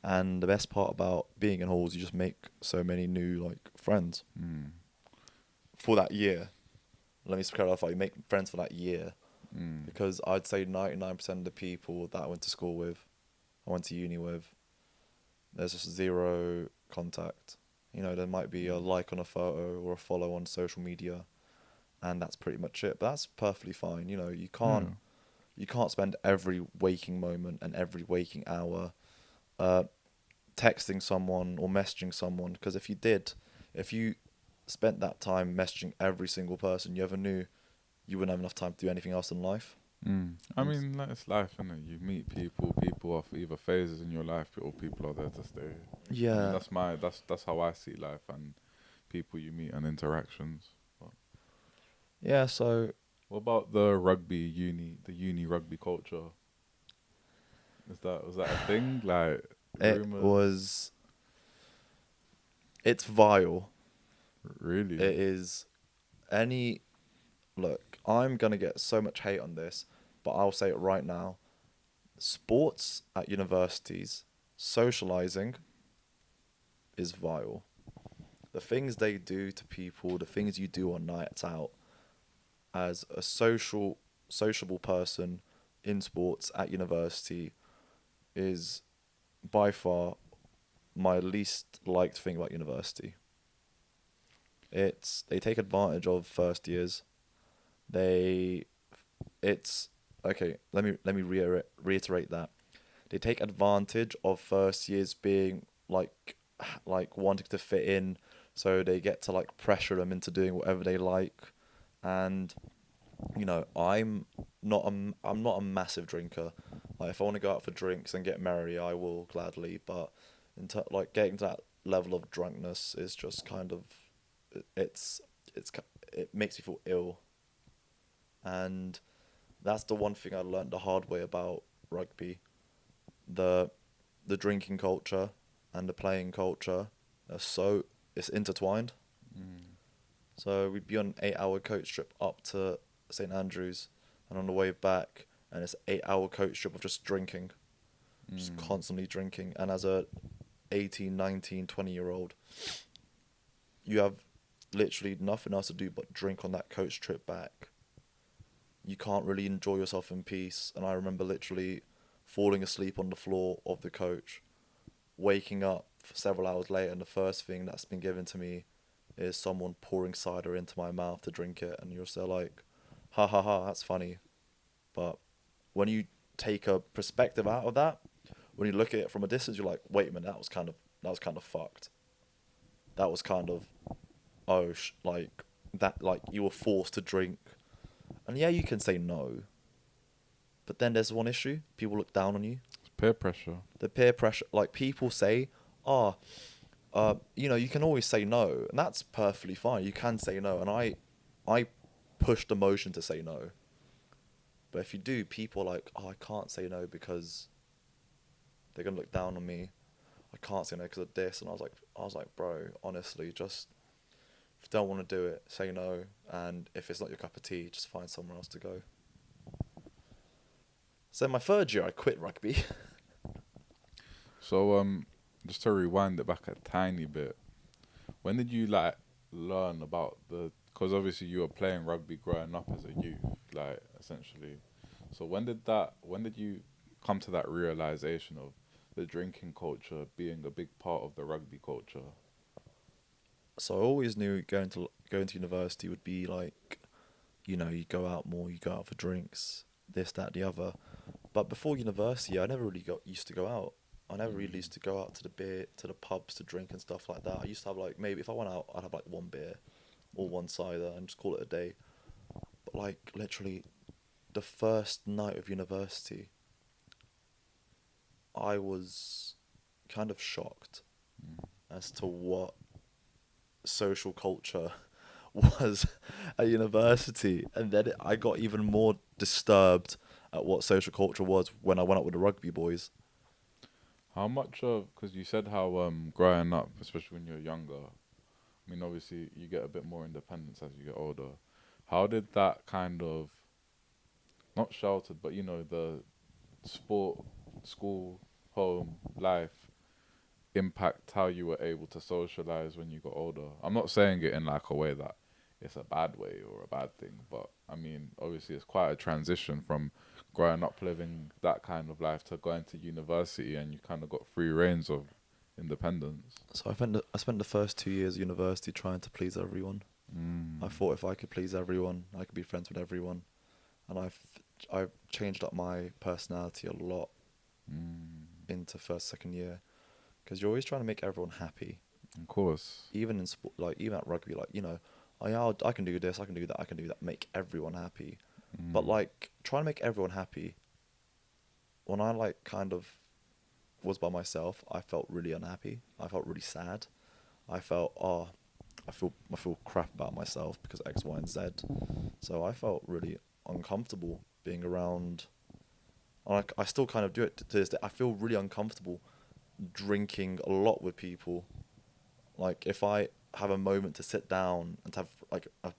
And the best part about being in halls, you just make so many new friends for that year. Let me clarify, you make friends for that year. Because I'd say 99% of the people that I went to school with, I went to uni with, there's just zero contact. There might be a like on a photo or a follow on social media, and that's pretty much it. But that's perfectly fine. You can't spend every waking moment and every waking hour texting someone or messaging someone, because if you spent that time messaging every single person you ever knew, you wouldn't have enough time to do anything else in life. I mean, it's life, isn't it? You meet people off either phases in your life, or people are there to stay. Yeah. I mean, that's how I see life, and people you meet and interactions. But Yeah, so what about the uni rugby culture? Was that a thing? Like rumors? it's vile. Really? It is look, I'm going to get so much hate on this, but I'll say it right now. Sports at universities, socializing is vile. The things they do to people, the things you do on nights out as a sociable person in sports at university is by far my least liked thing about university. They take advantage of first years. Okay, let me reiterate that. They take advantage of first years being like wanting to fit in, so they get to pressure them into doing whatever they like. And I'm not a massive drinker, Like if I want to go out for drinks and get merry, I will gladly. But like getting to that level of drunkenness is just kind of it's it makes me feel ill, and that's the one thing I learned the hard way about rugby. The the drinking culture and the playing culture are so it's intertwined. Mm. So we'd be on an 8 hour coach trip up to St Andrews, and on the way back, and it's 8 hour coach trip of just drinking, just Mm. constantly drinking. And as a 18, 19, 20 year old, you have literally nothing else to do but drink on that coach trip back. You can't really enjoy yourself in peace. And I remember literally falling asleep on the floor of the coach, waking up several hours later, and the first thing that's been given to me is someone pouring cider into my mouth to drink it. And you're still like, ha ha ha, that's funny. But when you take a perspective out of that, when you look at it from a distance, you're like, wait a minute, that was kind of fucked. That was kind of like that, like you were forced to drink. And yeah, you can say no, but then there's one issue: people look down on you. It's peer pressure. The peer pressure, like people say, oh, you can always say no, and that's perfectly fine. You can say no, and I pushed the motion to say no. But if you do, people are like, oh, I can't say no because they're gonna look down on me. I can't say no because of this, and I was like, bro, honestly, just if you don't want to do it, say no, and if it's not your cup of tea, just find somewhere else to go. So in my third year, I quit rugby. So just to rewind it back a tiny bit, when did you like learn about the? Because obviously you were playing rugby growing up as a youth, like essentially. So when did you come to that realization of the drinking culture being a big part of the rugby culture? So I always knew going to university would be like, you go out more, you go out for drinks, this, that, the other. But before university, I never really got used to go out. I never really used to go out to the pubs to drink and stuff like that. I used to have like, maybe if I went out, I'd have like one beer or one cider and just call it a day. But like literally the first night of university, I was kind of shocked Mm. as to what social culture was at university. And then I got even more disturbed at what social culture was when I went out with the rugby boys. How much of, because you said how growing up, especially when you're younger, I mean obviously you get a bit more independence as you get older. How did that kind of, not sheltered, but the sport, school, home, life impact how you were able to socialize when you got older? I'm not saying it in like a way that it's a bad way or a bad thing, but I mean, obviously it's quite a transition from growing up living that kind of life to going to university, and you kind of got free reins of independence. So I spent the first 2 years of university trying to please everyone. I thought if I could please everyone, I could be friends with everyone. And I've changed up my personality a lot into first, second year. Because you're always trying to make everyone happy. Of course. Even in sport, like even at rugby, like, I can do this, I can do that, I can do that, make everyone happy. But like trying to make everyone happy, when I like kind of was by myself, I felt really unhappy. I felt really sad. I felt I feel crap about myself because X, Y, and Z. So I felt really uncomfortable being around. And I still kind of do it to this day. I feel really uncomfortable drinking a lot with people. Like if I have a moment to sit down and to have like a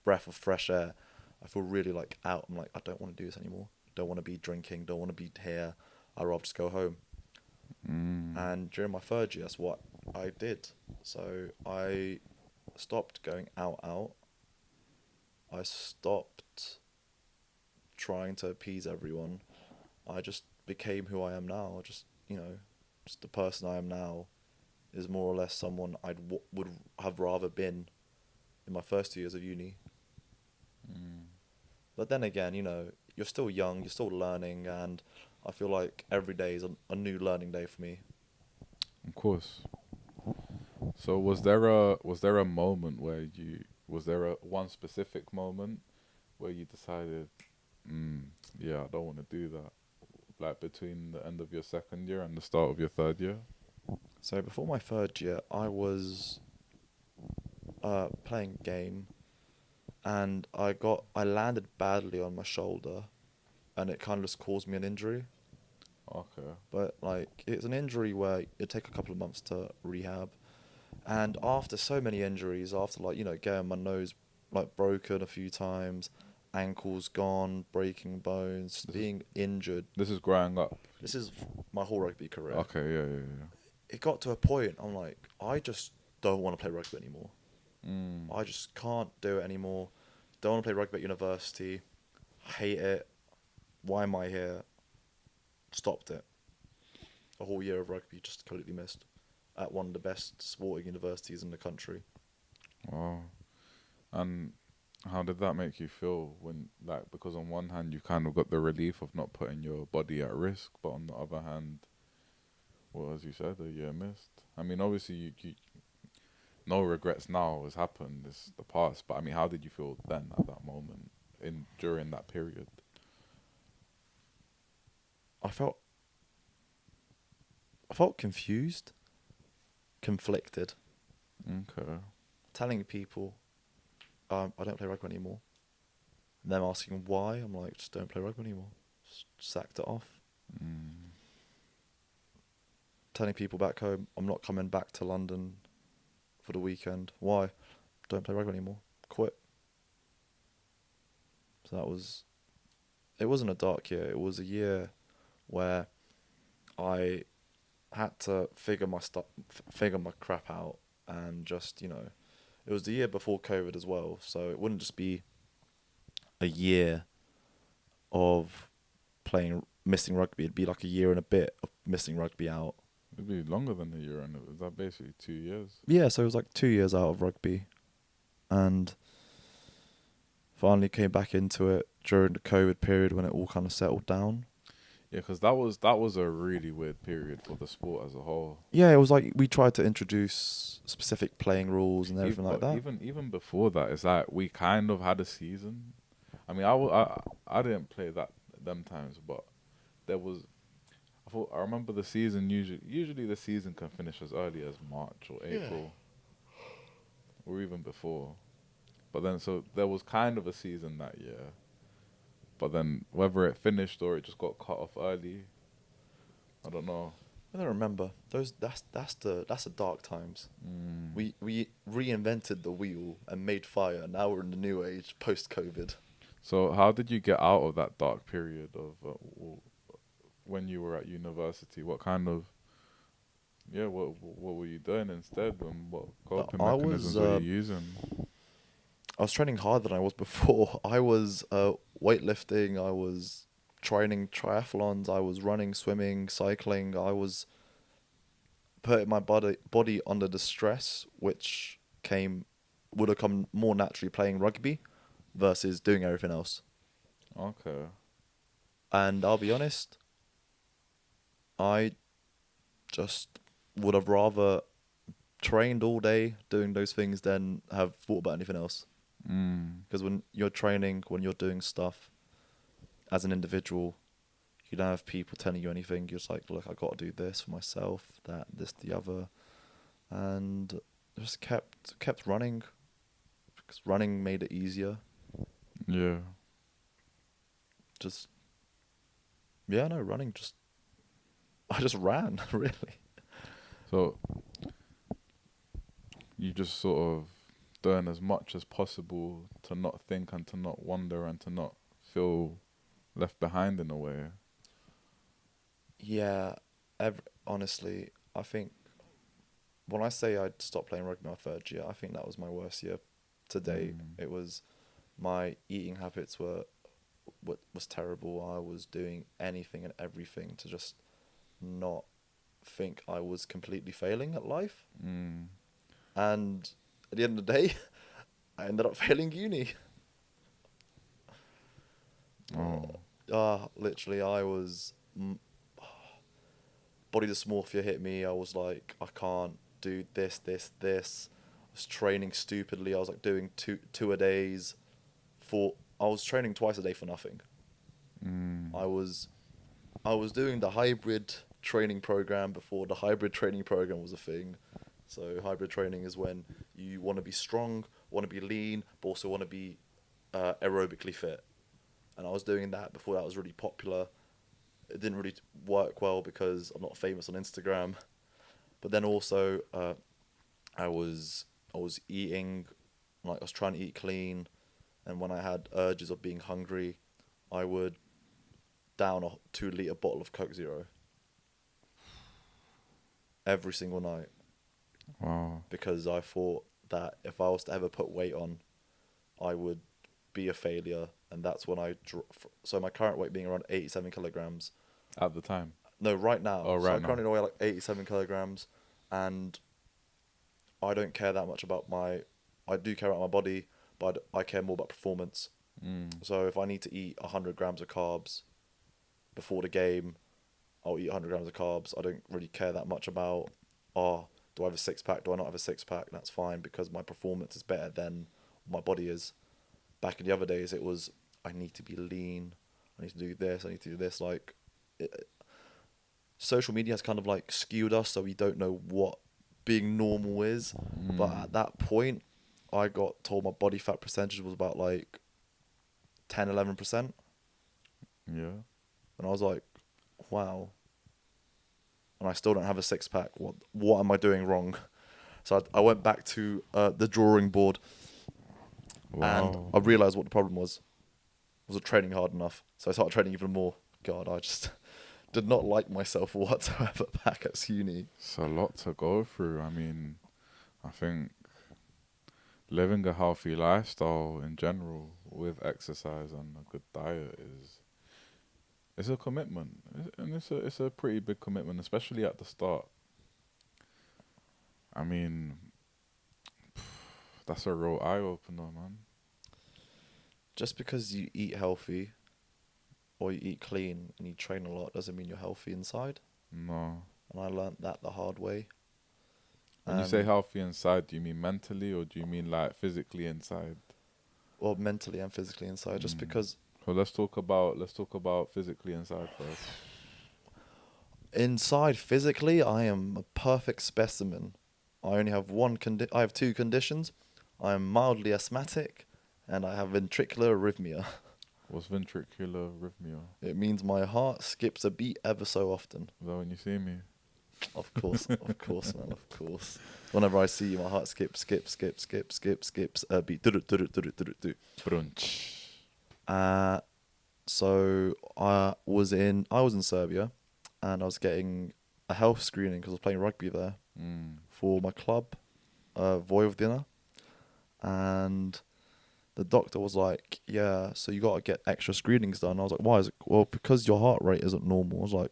breath of fresh air, I feel really like out. I'm like, I don't want to do this anymore. Don't want to be drinking. Don't want to be here. I'd rather just go home. And during my third year, that's what I did. So I stopped going out. I stopped trying to appease everyone. I just became who I am now. Just the person I am now is more or less someone would have rather been in my first 2 years of uni. But then again, you're still young, you're still learning, and I feel like every day is a new learning day for me. Of course. So was there a moment where was there a one specific moment where you decided, yeah, I don't want to do that? like between the end of your second year and the start of your third year? So before my third year, I was playing a game, and I landed badly on my shoulder, and it kind of just caused me an injury. Okay. But like, it's an injury where it take a couple of months to rehab, and after so many injuries, after like getting my nose like broken a few times, ankles gone, breaking bones, just This is being injured. this is growing up. This is my whole rugby career. Okay, yeah. It got to a point I'm like, I just don't want to play rugby anymore. Mm. I just can't do it anymore. Don't want to play rugby at university. Hate it. Why am I here? Stopped it. A whole year of rugby just completely missed at one of the best sporting universities in the country. Wow. And how did that make you feel when, like, because on one hand you kind of got the relief of not putting your body at risk, but on the other hand, well, as you said, a year missed. I mean, obviously you no regrets now has happened. It's the past. But I mean, how did you feel then at that moment during that period? I felt confused, conflicted, Okay. telling people I don't play rugby anymore. And them asking why, I'm like, just don't play rugby anymore. Just sacked it off. Mm. Telling people back home I'm not coming back to London for the weekend. Why? Don't play rugby anymore. Quit. So it wasn't a dark year. It was a year where I had to figure my crap out, and just it was the year before COVID as well. So it wouldn't just be a year of missing rugby. It'd be like a year and a bit of missing rugby out. It'd be longer than a year, and is that basically 2 years? Yeah, so it was like 2 years out of rugby, and finally came back into it during the COVID period when it all kind of settled down. Yeah, because that was a really weird period for the sport as a whole. Yeah, it was like we tried to introduce specific playing rules and everything like that. Even before that, it's like we kind of had a season. I mean, I didn't play them times, but there was. I remember the season usually the season can finish as early as March or April, or even before. But then so there was kind of a season that year. But then whether it finished or it just got cut off early, I don't know. I don't remember those. That's the dark times. Mm. We reinvented the wheel and made fire. Now we're in the new age, post COVID. So how did you get out of that dark period of when you were at university? What kind of what were you doing instead, and what coping I mechanisms was were you using? I was training harder than I was before. I was weightlifting. I was training triathlons. I was running, swimming, cycling. I was putting my body under the stress, which would have come more naturally playing rugby versus doing everything else. Okay. And I'll be honest, I just would have rather trained all day doing those things than have thought about anything else. Because when you're training, when you're doing stuff as an individual, you don't have people telling you anything. You're just like, look, I got to do this for myself, that, this, the other, and just kept running. Because running made it easier. Yeah. Just running. I just ran really. So you just sort of doing as much as possible to not think and to not wonder and to not feel left behind in a way. Yeah, honestly, I think when I say I stopped playing rugby my third year, I think that was my worst year to date. It was my eating habits was terrible. I was doing anything and everything to just not think I was completely failing at life. And at the end of the day, I ended up failing uni. Literally, I was body dysmorphia hit me. I was like, I can't do this. I was training stupidly. I was like doing two a days. I was training twice a day for nothing. I was I was doing the hybrid training program before the hybrid training program was a thing. So hybrid training is when you want to be strong, want to be lean, but also want to be aerobically fit. And I was doing that before that was really popular. It didn't really work well because I'm not famous on Instagram. But then also, I was eating, like I was trying to eat clean, and when I had urges of being hungry, I would down a 2 litre bottle of Coke Zero every single night Wow. because I thought that if I was to ever put weight on, I would be a failure, and that's when so my current weight being around 87 kilograms. At the time. No, right now. Oh, So right I now. currently weigh like 87 kilograms, and I don't care that much about I do care about my body, but I care more about performance. So if I need to eat 100 grams of carbs before the game, I'll eat 100 grams of carbs. I don't really care that much about, do I have a six pack? Do I not have a six pack? That's fine because my performance is better than my body is. Back in the other days, it was, I need to be lean. I need to do this. I need to do this. Like, social media has kind of like skewed us, so we don't know what being normal is. But at that point, I got told my body fat percentage was about like 10, 11%. Yeah. And I was like, wow. And I still don't have a six pack. What am I doing wrong? So I went back to the drawing board, and Wow. I realized what the problem was. I wasn't training hard enough. So I started training even more. God, I just did not like myself whatsoever back at uni. It's a lot to go through. I mean, I think living a healthy lifestyle in general with exercise and a good diet is it's a commitment. And it's a pretty big commitment, especially at the start. I mean, that's a real eye opener, man. Just because you eat healthy or you eat clean and you train a lot doesn't mean you're healthy inside. No. And I learnt that the hard way. When you say healthy inside, do you mean mentally or do you mean like physically inside? Well, mentally and physically inside, just because So let's talk about physically inside first. inside physically I am a perfect specimen. I only have I have two conditions. I am mildly asthmatic and I have ventricular arrhythmia. What's ventricular arrhythmia? It means my heart skips a beat ever so often. Is that when you see me? Of course, man, of course. Whenever I see you, my heart skips a beat. Brunch. So I was in Serbia, and I was getting a health screening because I was playing rugby there for my club, Vojvodina, and the doctor was like, "Yeah, so you got to get extra screenings done." I was like, "Why is it?" Well, because your heart rate isn't normal. I was like,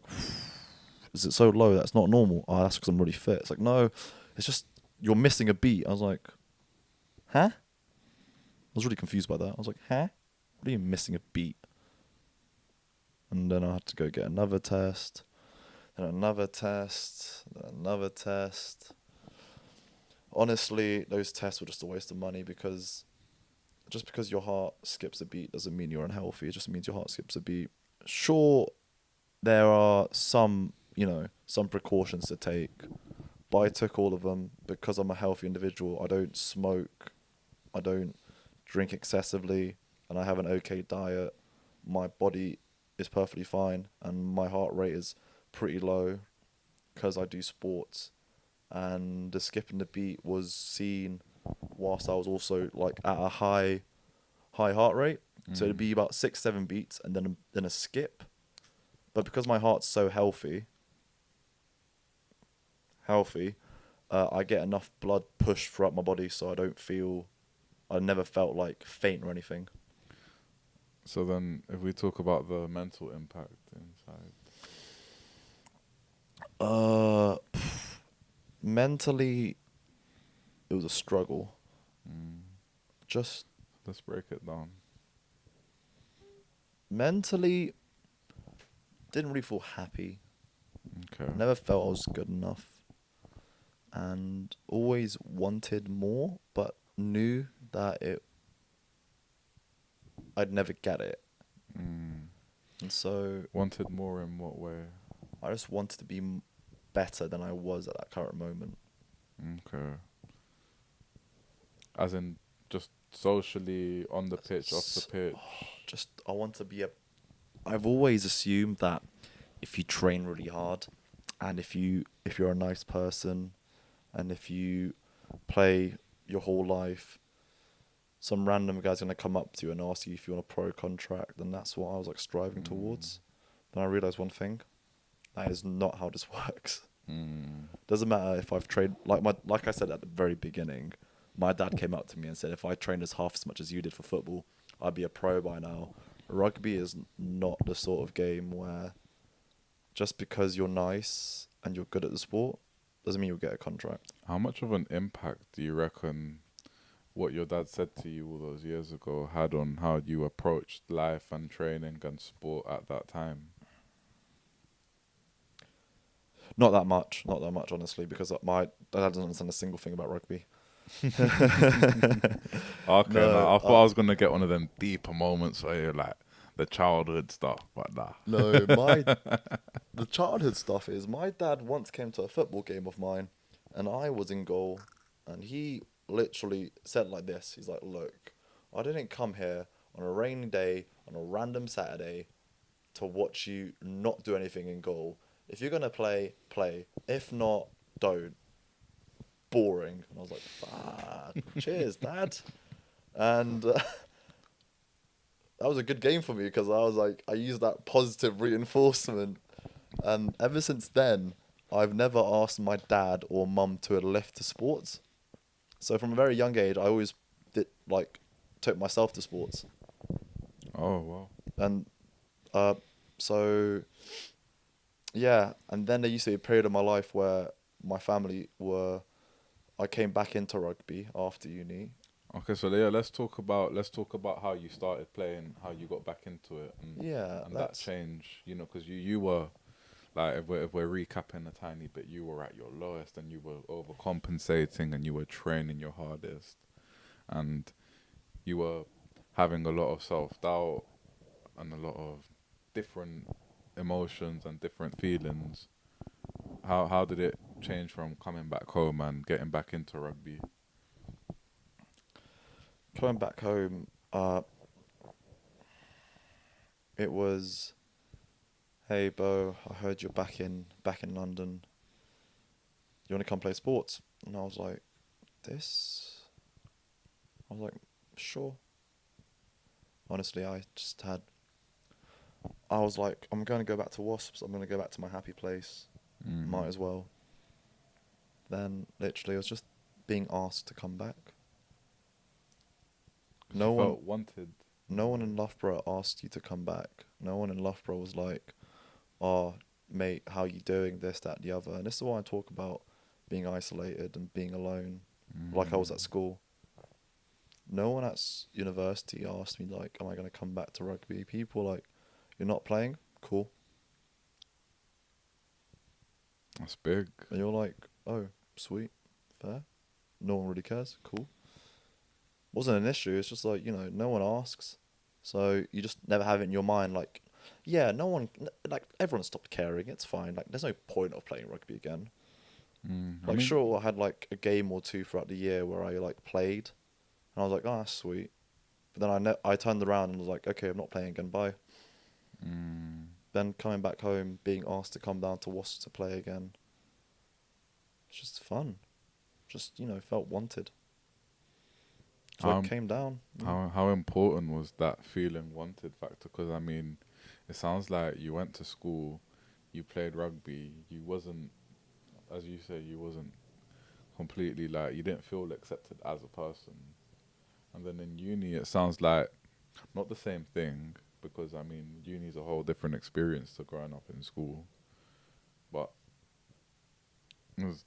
"Is it so low that's not normal?" Oh, that's because I'm really fit. It's like, no, it's just you're missing a beat. I was like, huh? I was really confused by that. I was like, huh? What are you missing a beat? And then I had to go get another test, then another test, then another test. Honestly, those tests were just a waste of money because just because your heart skips a beat doesn't mean you're unhealthy. It just means your heart skips a beat. Sure, there are some precautions to take, but I took all of them because I'm a healthy individual. I don't smoke, I don't drink excessively, and I have an okay diet. My body is perfectly fine, and my heart rate is pretty low because I do sports. And the skipping the beat was seen whilst I was also like at a high heart rate. So it'd be about 6-7 beats and then a skip. But because my heart's so healthy, I get enough blood pushed throughout my body, so I never felt like faint or anything. So then, if we talk about the mental impact inside, Mentally, it was a struggle. Just let's break it down. mentally, didn't really feel happy. Okay. Never felt I was good enough. And always wanted more, but knew that I'd never get it. And so Wanted more in what way? I just wanted to be better than I was at that current moment. Okay. As in, just socially, on the pitch, off the pitch. Just I want to be I've always assumed that if you train really hard, and if you're a nice person, and if you play your whole life, some random guy's gonna come up to you and ask you if you want a pro contract, and that's what I was like striving towards. Then I realized one thing: that is not how this works. Doesn't matter if I've trained like I said at the very beginning. My dad came up to me and said, if I trained as half as much as you did for football, I'd be a pro by now. Rugby is not the sort of game where just because you're nice and you're good at the sport doesn't mean you'll get a contract. How much of an impact do you reckon what your dad said to you all those years ago had on how you approached life and training and sport at that time? Not that much, honestly, because my dad doesn't understand a single thing about rugby. Okay, No, I thought I was gonna get one of them deeper moments where you're like the childhood stuff, but nah. No, the childhood stuff is my dad once came to a football game of mine, and I was in goal, and he literally said like this. He's like, "Look, I didn't come here on a rainy day on a random Saturday to watch you not do anything in goal. If you're gonna play, play. If not, don't. Boring." And I was like, "Ah, cheers, Dad." And that was a good game for me because I was like, I used that positive reinforcement. And ever since then, I've never asked my dad or mum to lift to sports. So from a very young age, I always took myself to sports. Oh wow. And so yeah, and then there used to be a period of my life where my family I came back into rugby after uni. Okay, so yeah, let's talk about how you started playing, how you got back into it, Yeah, and that change. You know, because you were like, if we're recapping a tiny bit, you were at your lowest, and you were overcompensating, and you were training your hardest, and you were having a lot of self-doubt and a lot of different emotions and different feelings. How did it change from coming back home and getting back into rugby? coming back home, it was, "Hey, Bo, I heard you're back in London. You want to come play sports?" And I was like, "This?" I was like, "Sure." Honestly, I was like, "I'm going to go back to Wasps. I'm going to go back to my happy place. Might as well." Then, literally, I was just being asked to come back. No You one, felt wanted. no one in Loughborough asked you to come back. No one in Loughborough was like, "Oh, mate, how you doing? This, that, the other." And this is why I talk about being isolated and being alone, like I was at school. No one at university asked me like, "Am I going to come back to rugby?" People were like, "You're not playing? Cool." That's big. And you're like, "Oh, sweet, fair. No one really cares. Cool." Wasn't an issue. It's just like, no one asks, so you just never have it in your mind. Like, yeah, no one, like everyone stopped caring. It's fine. Like, there's no point of playing rugby again. I Like, mean, sure, I had like a game or two throughout the year where I like played, and I was like, "Oh, that's sweet." But then I turned around and was like, "Okay, I'm not playing again. Bye." Then coming back home, being asked to come down to Wasps to play again. It's just fun. Just, felt wanted. So I came down. how important was that feeling wanted factor? Because I mean, it sounds like you went to school, you played rugby, you wasn't, as you say, you wasn't completely like, you didn't feel accepted as a person. And then in uni, it sounds like not the same thing, because I mean, uni's a whole different experience to growing up in school. But it was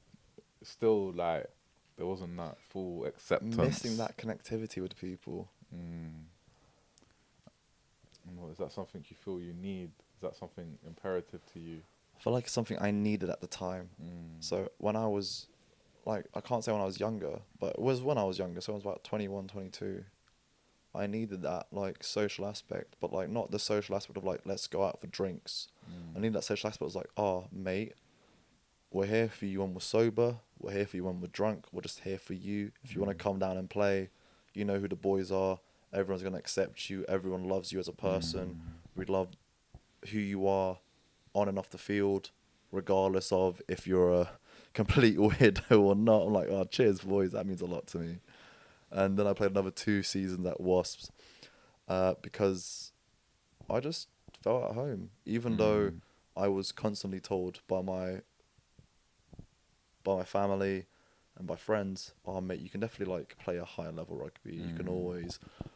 still like, there wasn't that full acceptance. Missing that connectivity with people. Well, is that something you feel you need? Is that something imperative to you? I feel like it's something I needed at the time. So when I was, like, I can't say when I was younger, but it was when I was younger, so I was about 21, 22. I needed that like social aspect, but like not the social aspect of like let's go out for drinks. I need that social aspect. Was like, oh mate, we're here for you when we're sober. We're here for you when we're drunk. We're just here for you. If you want to come down and play, you know who the boys are. Everyone's gonna accept you. Everyone loves you as a person. We love who you are on and off the field, regardless of if you're a complete weirdo or not. I'm like, oh, cheers, boys. That means a lot to me. And then I played another 2 seasons at Wasps because I just felt at home, even though I was constantly told by my family and by friends, oh mate, you can definitely like play a higher level rugby.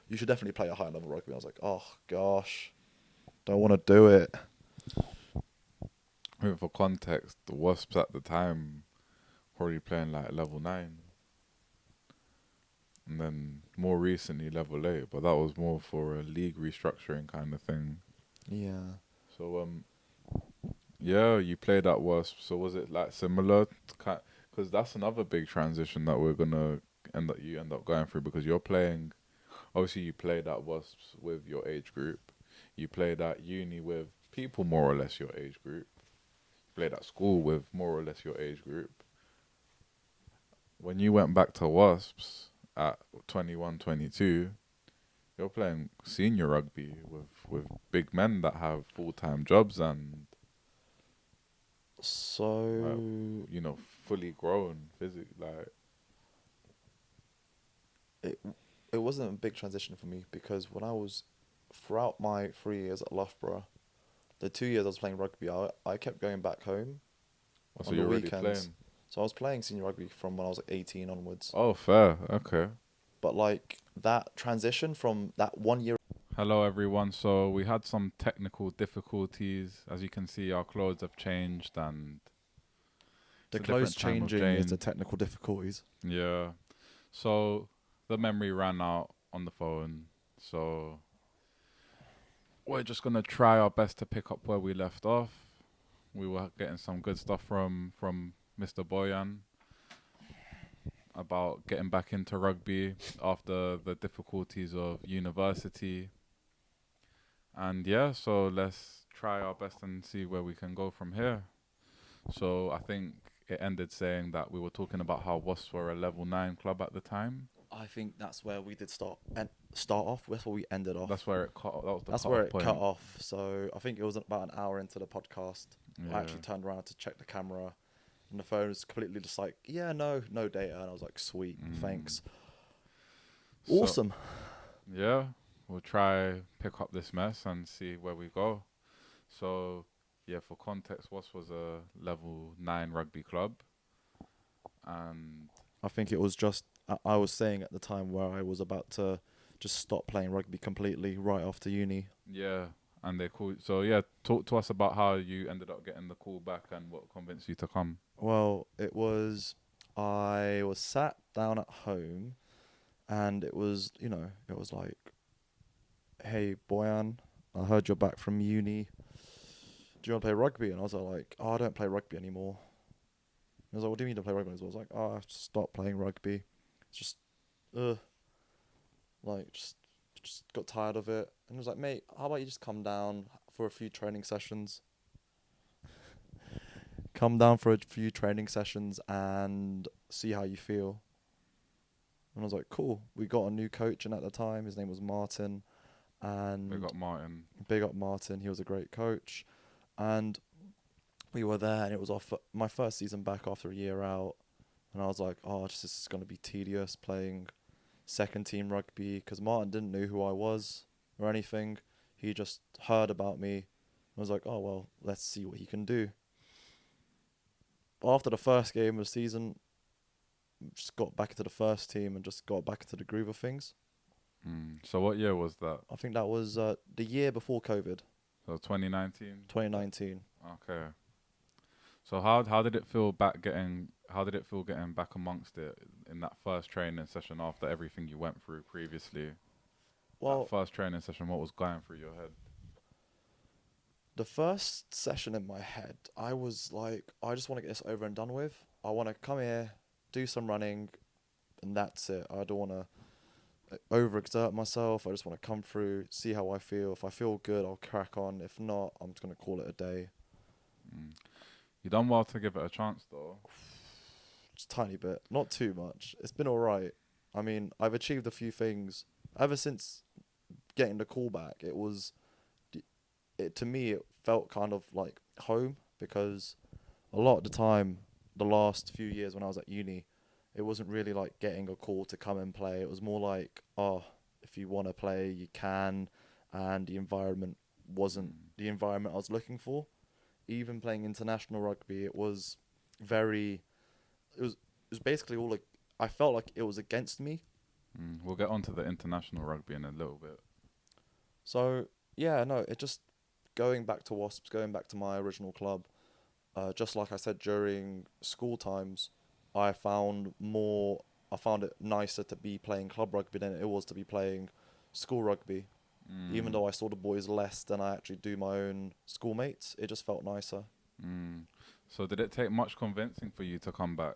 You should definitely play a higher level rugby. I was like, oh gosh, don't want to do it. I mean, for context, the Wasps at the time probably playing like level 9. And then more recently level 8, but that was more for a league restructuring kind of thing. Yeah. So yeah, you played at Wasps. So was it like similar? Because that's another big transition that we're gonna end up going through, because you're playing. Obviously, you played at Wasps with your age group. You played at uni with people more or less your age group. You played at school with more or less your age group. When you went back to Wasps at 21, 22, you're playing senior rugby with big men that have full-time jobs and So fully grown physically. Like, it wasn't a big transition for me because when I was throughout my 3 years at Loughborough, the 2 years I was playing rugby, I kept going back home so on the you're already weekends. playing. So I was playing senior rugby from when I was like 18 onwards. Oh, fair. Okay. But like that transition from that 1 year. Hello, everyone. So we had some technical difficulties. As you can see, our clothes have changed, and The it's a clothes different time of changing is Jane. the technical difficulties. Yeah. So the memory ran out on the phone. So we're just gonna try our best to pick up where we left off. We were getting some good stuff from Mr. Bojan about getting back into rugby after the difficulties of university. And yeah, so let's try our best and see where we can go from here. So I think it ended saying that we were talking about how Wasps were a level 9 club at the time. I think that's where we did start off. That's where we ended off. That's where it cut. That was the That's cut where off it point. cut off. So I think it was about an hour into the podcast. Yeah. I actually turned around to check the camera, and the phone was completely just like, yeah, no data. And I was like, sweet, thanks. So, Awesome. Yeah, we'll try pick up this mess and see where we go. So, yeah, for context, Wasps was a level 9 rugby club, and I think it was just, I was saying at the time where I was about to just stop playing rugby completely right after uni. yeah, and they called. So yeah, talk to us about how you ended up getting the call back and what convinced you to come. Well, I was sat down at home and it was like, hey, Boyan, I heard you're back from uni. Do you want to play rugby? And I was like, oh, I don't play rugby anymore. He was like, what do you mean you don't play rugby? I was like, oh, I stopped playing rugby. It's just, just got tired of it. And he was like, mate, how about you just come down for a few training sessions? Come down for a few training sessions and see how you feel. And I was like, cool. We got a new coach in at the time. His name was Martin. And They got Martin. big up Martin. He was a great coach. And we were there, and it was my first season back after a year out. And I was like, oh, this is going to be tedious playing second team rugby, because Martin didn't know who I was or anything. He just heard about me. I was like, oh, well, let's see what he can do. After the first game of the season, just got back into the first team and just got back into the groove of things. So what year was that? I think that was the year before COVID. So 2019. 2019. Okay. So how did it feel getting back amongst it in that first training session after everything you went through previously? Well, that first training session, what was going through your head? the first session in my head, I was like, I just want to get this over and done with. I want to come here, do some running, and that's it. I don't want to overexert myself. I just want to come through, see how I feel. If I feel good, I'll crack on. If not, I'm just gonna call it a day. Mm. You done well to give it a chance though. Just a tiny bit, not too much. It's been alright. I mean, I've achieved a few things ever since getting the call back. It to me it felt kind of like home, because a lot of the time, the last few years when I was at uni, it wasn't really like getting a call to come and play. It was more like, oh, if you want to play, you can, and the environment wasn't the environment I was looking for. Even playing international rugby, it was very, it was basically all like, I felt like it was against me. We'll get onto the international rugby in a little bit. So yeah, no, it just going back to Wasps, going back to my original club. Just like I said during school times, I found more. I found it nicer to be playing club rugby than it was to be playing school rugby. Even though I saw the boys less than I actually do my own schoolmates, it just felt nicer. So did it take much convincing for you to come back?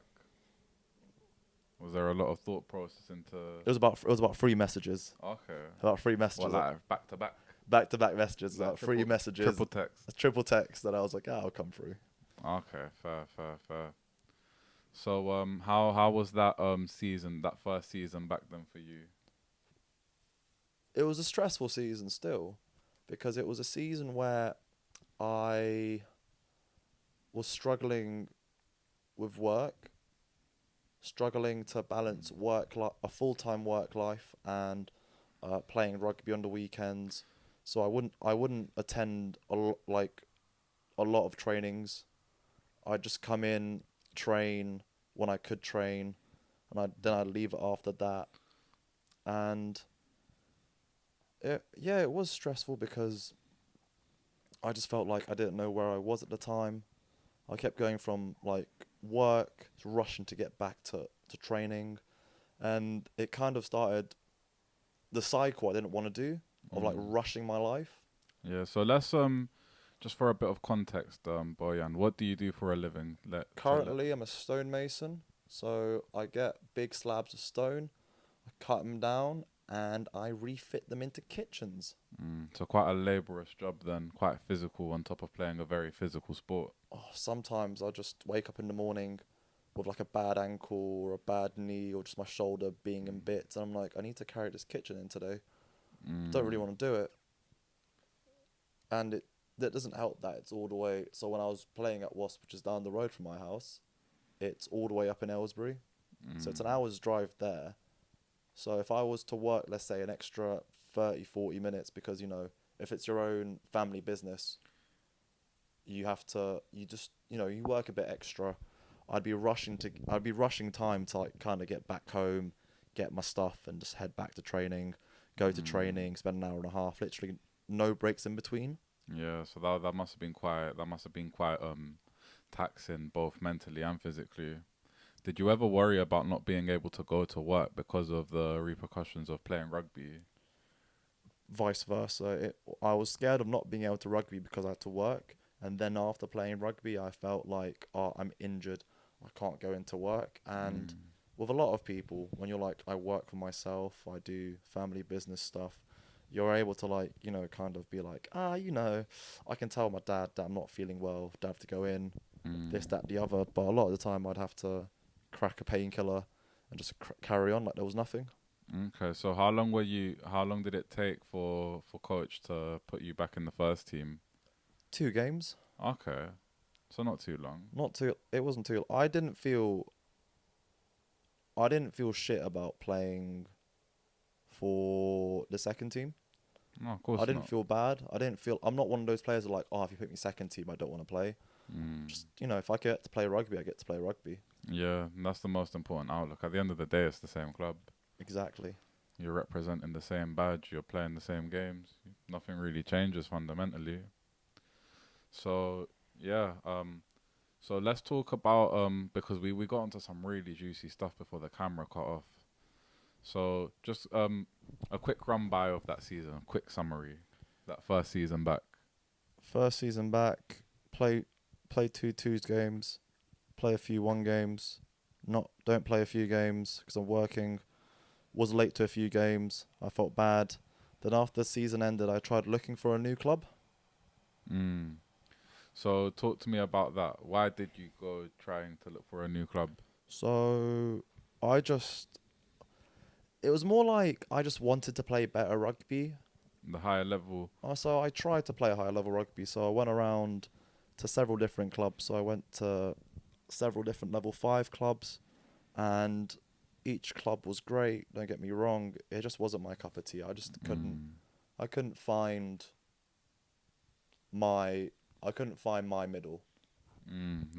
Was there a lot of thought process into? It was about 3 messages. Okay. About 3 messages. What, like back to back? Back to back messages. Like About 3 messages. Triple text. A triple text that I was like, I'll come through. Okay, fair. So how was that season, that first season back then for you? It was a stressful season still, because it was a season where I was struggling with work, struggling to balance a full-time work life and playing rugby on the weekends. So I wouldn't attend a lot of trainings. I'd just come in, train when I could train, and then I'd leave it after that. And it was stressful because I just felt like I didn't know where I was at the time. I kept going from like work to rushing to get back to training, and it kind of started the cycle I didn't want to do of like rushing my life. Yeah, so let's just for a bit of context, Bojan, what do you do for a living? Currently, I'm a stonemason, so I get big slabs of stone, I cut them down, and I refit them into kitchens. So quite a laborious job then, quite physical on top of playing a very physical sport. Oh, sometimes I just wake up in the morning with like a bad ankle or a bad knee or just my shoulder being in bits, and I'm like, I need to carry this kitchen in today. Don't really want to do it, and that doesn't help that it's all the way. So when I was playing at Wasp, which is down the road from my house, it's all the way up in Aylesbury, so it's an hour's drive there. So if I was to work, let's say, an extra 30, 40 minutes, because, if it's your own family business, you work a bit extra. I'd be rushing time to like kind of get back home, get my stuff, and just head back to training, go to training, spend an hour and a half, literally no breaks in between. Yeah, so that must have been quite taxing both mentally and physically. Did you ever worry about not being able to go to work because of the repercussions of playing rugby? Vice versa. I was scared of not being able to rugby because I had to work. And then after playing rugby, I felt like, oh, I'm injured. I can't go into work. And with a lot of people, when you're like, I work for myself, I do family business stuff, you're able to like, kind of be like, I can tell my dad that I'm not feeling well, I have to go in, this, that, the other. But a lot of the time I'd have to crack a painkiller and just carry on like there was nothing. Okay, so how long did it take for coach to put you back in the first team? 2 games. Okay, so not too long. It wasn't too. I didn't feel shit about playing for the second team. No, of course I didn't not. feel bad. I'm not one of those players who are like, oh, if you put me second team, I don't want to play. Just, if I get to play rugby, I get to play rugby. Yeah, that's the most important outlook. At the end of the day, it's the same club. Exactly. You're representing the same badge. You're playing the same games. Nothing really changes fundamentally. So yeah, so let's talk about because we got onto some really juicy stuff before the camera cut off. So just a quick run by of that season, a quick summary, that first season back. First season back, play 2-2 games, play a few 1 games, don't play a few games because I'm working. Was late to a few games. I felt bad. Then after the season ended, I tried looking for a new club. Mm. So talk to me about that. Why did you go trying to look for a new club? So I just, it was more like I just wanted to play better rugby. The higher level. So I tried to play higher level rugby. So I went around to several different clubs. So I went to several different level 5 clubs, and each club was great. Don't get me wrong. It just wasn't my cup of tea. I just couldn't. Mm. I couldn't find my. I couldn't find my middle.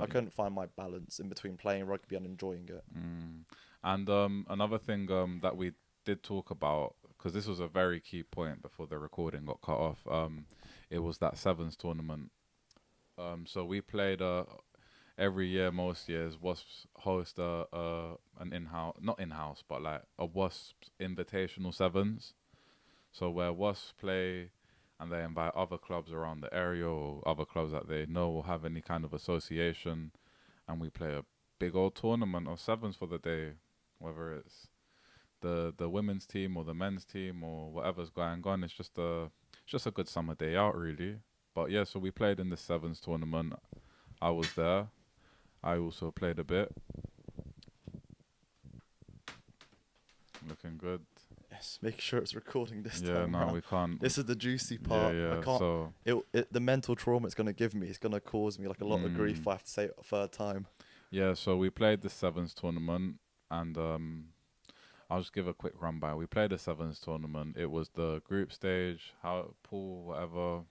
I couldn't find my balance in between playing rugby and enjoying it. Mm. And another thing that we did talk about, because this was a very key point before the recording got cut off, it was that sevens tournament. So we played every year, most years, Wasps host an in-house, not in-house, but like a Wasps invitational sevens. So where Wasps play and they invite other clubs around the area or other clubs that they know will have any kind of association, and we play a big old tournament of sevens for the day, whether it's the women's team or the men's team or whatever's going on. It's just a good summer day out, really. But yeah, so we played in the sevens tournament. I was there. I also played a bit. Looking good. Yes, make sure it's recording this Yeah, time no, round. we can't. This is the juicy Yeah, part. yeah. I can't. So The mental trauma it's gonna give me. It's gonna cause me like a lot of grief. If I have to say it a third time. yeah, so we played the sevens tournament, and I'll just give a quick run by. We played the sevens tournament. It was the group stage, how pool, whatever.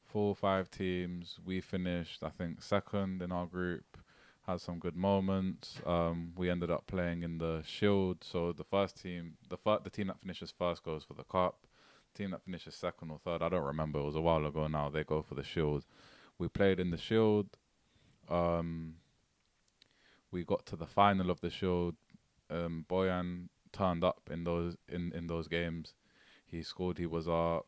4 or 5 teams. We finished, I think, second in our group. Had some good moments. We ended up playing in the Shield. So the first team, the team that finishes first goes for the cup. The team that finishes second or third, I don't remember. It was a while ago now. They go for the Shield. We played in the Shield. Um, we got to the final of the Shield. Bojan turned up in those games. He scored. He was our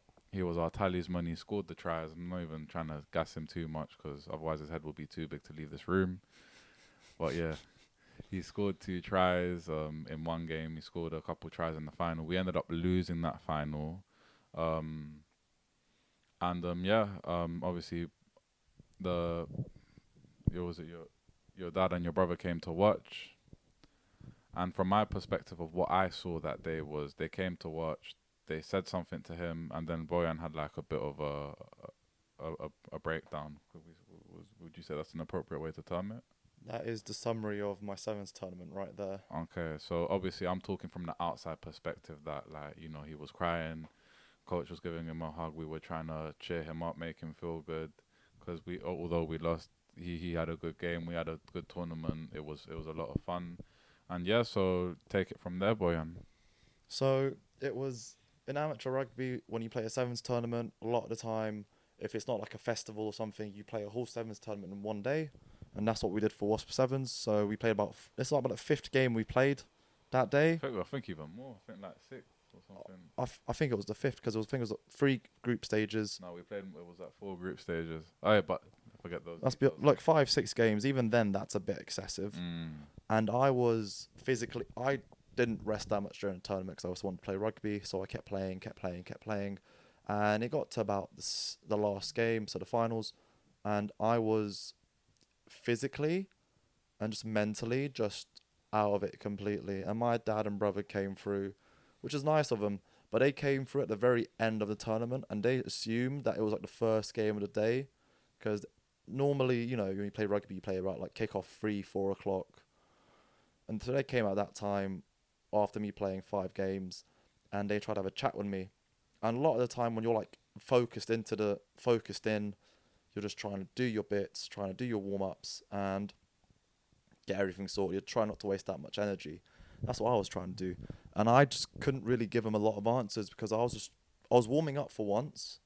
talisman. He scored the tries. I'm not even trying to gas him too much because otherwise his head will be too big to leave this room. But yeah, he scored 2 tries in one game. He scored a couple tries in the final. We ended up losing that final. Obviously the your dad and your brother came to watch. And from my perspective of what I saw that day was they came to watch. They said something to him, and then Bojan had like a bit of a breakdown. Would you say that's an appropriate way to term it? That is the summary of my sevens tournament right there. Okay, so obviously I'm talking from the outside perspective that he was crying, coach was giving him a hug, we were trying to cheer him up, make him feel good, because although we lost, he had a good game, we had a good tournament, it was a lot of fun, and yeah, so take it from there, Bojan. So it was in amateur rugby when you play a sevens tournament. A lot of the time, if it's not like a festival or something, you play a whole sevens tournament in one day, and that's what we did for Wasp Sevens. So we played this is about the 5th game we played that day. I think even more. I think like 6 or something. I think it was the 5th because I think it was 3 group stages. No, we played. It was like 4 group stages. Oh yeah, but I forget those. That's details. like 5-6 games. Even then, that's a bit excessive. Mm. And I didn't rest that much during the tournament because I just wanted to play rugby. So I kept playing. And it got to about the last game, so the finals. And I was physically and just mentally just out of it completely. And my dad and brother came through, which is nice of them. But they came through at the very end of the tournament. And they assumed that it was like the first game of the day. Because normally, when you play rugby, you play about like kick-off 3-4 o'clock. And so they came at that time after me playing 5 games, and they tried to have a chat with me. And a lot of the time when you're like focused in, you're just trying to do your bits, trying to do your warm-ups and get everything sorted. You're trying not to waste that much energy. That's what I was trying to do. And I just couldn't really give them a lot of answers because I was warming up for once.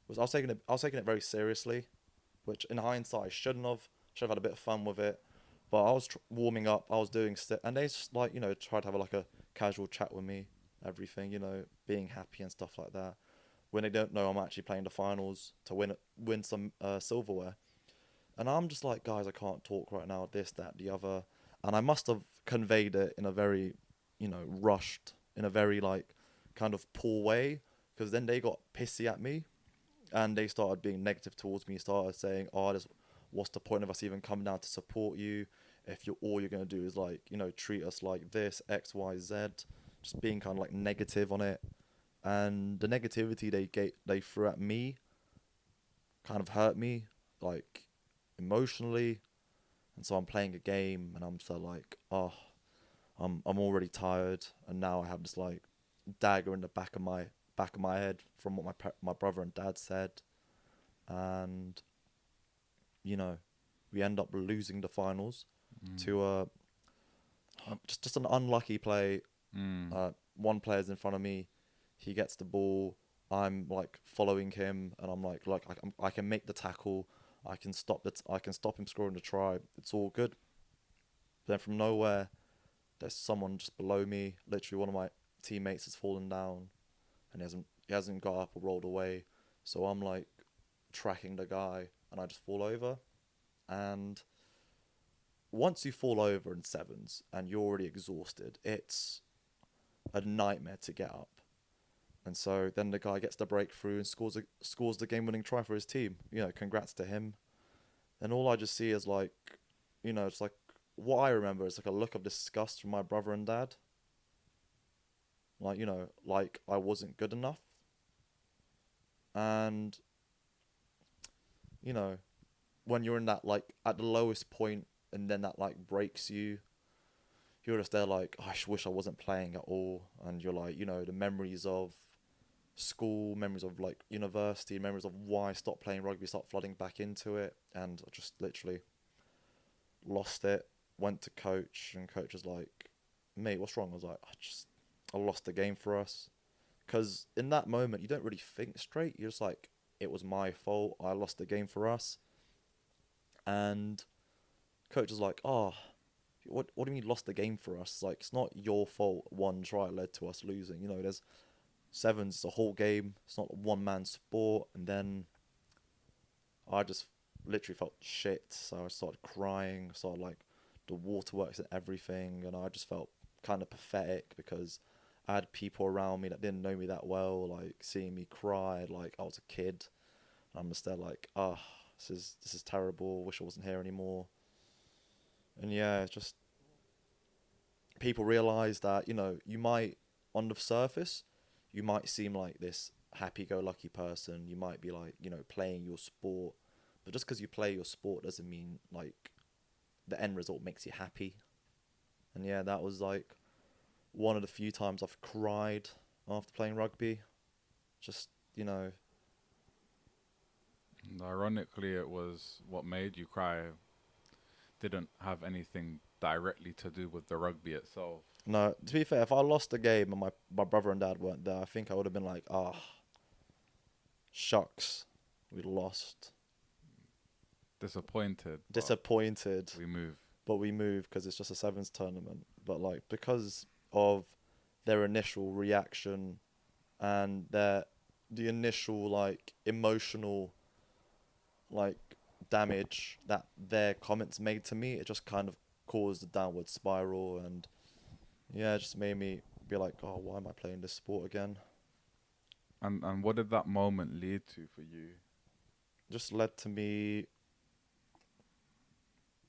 I was taking it very seriously, which in hindsight I shouldn't have. Should have had a bit of fun with it. But I was warming up, I was doing and they just tried to have like a casual chat with me, everything, being happy and stuff like that. When they don't know I'm actually playing the finals to win some silverware. And I'm just like, guys, I can't talk right now, this, that, the other. And I must have conveyed it in a very rushed in a very like kind of poor way, because then they got pissy at me and they started being negative towards me, started saying, oh, what's the point of us even coming down to support you if all you're going to do is like, treat us like this, X, Y, Z, just being kind of like negative on it. And the negativity they threw at me kind of hurt me, like emotionally. And so I'm playing a game and I'm so like, oh, I'm already tired, and now I have this like dagger in the back of my head from what my brother and dad said. And we end up losing the finals to just an unlucky play. One player's in front of me, he gets the ball, I'm like following him, and I'm like I can make the tackle, I can stop him scoring the try. It's all good. Then from nowhere, there's someone just below me. Literally, one of my teammates has fallen down, and he hasn't got up or rolled away. So I'm like tracking the guy, and I just fall over. And once you fall over in sevens and you're already exhausted, it's a nightmare to get up. And so then the guy gets the breakthrough and scores the game-winning try for his team. Congrats to him. And all I just see is like, it's like, what I remember is like a look of disgust from my brother and dad. Like, like I wasn't good enough. And, when you're in that, like, at the lowest point, and then that, like, breaks you, you're just there like, oh, I wish I wasn't playing at all. And you're like, the memories of school, memories of, like, university, memories of why I stopped playing rugby start flooding back into it. And I just literally lost it. Went to coach, and coach was like, mate, what's wrong? I was like, I lost the game for us. Because in that moment, you don't really think straight. You're just like, it was my fault. I lost the game for us. And coach was like, oh, what do you mean lost the game for us? Like, it's not your fault one try led to us losing. There's sevens, it's a whole game. It's not a one-man sport. And then I just literally felt shit. So I started crying. Started like the waterworks and everything. And I just felt kind of pathetic because I had people around me that didn't know me that well, like seeing me cry like I was a kid. And I'm just there like, this is terrible. Wish I wasn't here anymore. And yeah, it's just people realize that, you might, on the surface, you might seem like this happy-go-lucky person. You might be like, playing your sport. But just because you play your sport doesn't mean like the end result makes you happy. And yeah, that was like one of the few times I've cried after playing rugby. Just, And ironically, it was what made you cry didn't have anything directly to do with the rugby itself. No, to be fair, if I lost the game and my brother and dad weren't there, I think I would have been like, shucks, we lost. Disappointed. Disappointed. But we move because it's just a sevens tournament. But like, because of their initial reaction and the initial like emotional like damage that their comments made to me, it just kind of caused a downward spiral. And yeah, it just made me be like, oh, why am I playing this sport again? And what did that moment lead to for you? Just led to me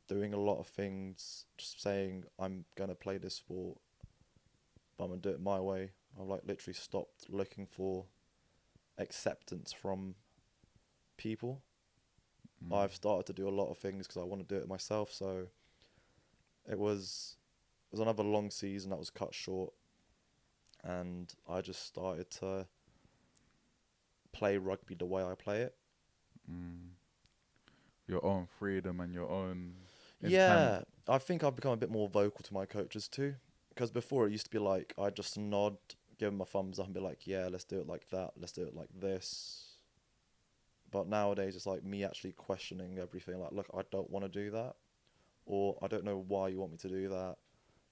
doing a lot of things, just saying I'm gonna play this sport, but I'm gonna do it my way. I've like literally stopped looking for acceptance from people. I've started to do a lot of things because I want to do it myself. So it was another long season that was cut short, and I just started to play rugby the way I play it. Your own freedom and your own intent. Yeah, I think I've become a bit more vocal to my coaches too. Because before it used to be like, I'd just nod, give them a thumbs up and be like, yeah, let's do it like that. Let's do it like this. But nowadays it's like me actually questioning everything. Like, look, I don't want to do that. Or I don't know why you want me to do that.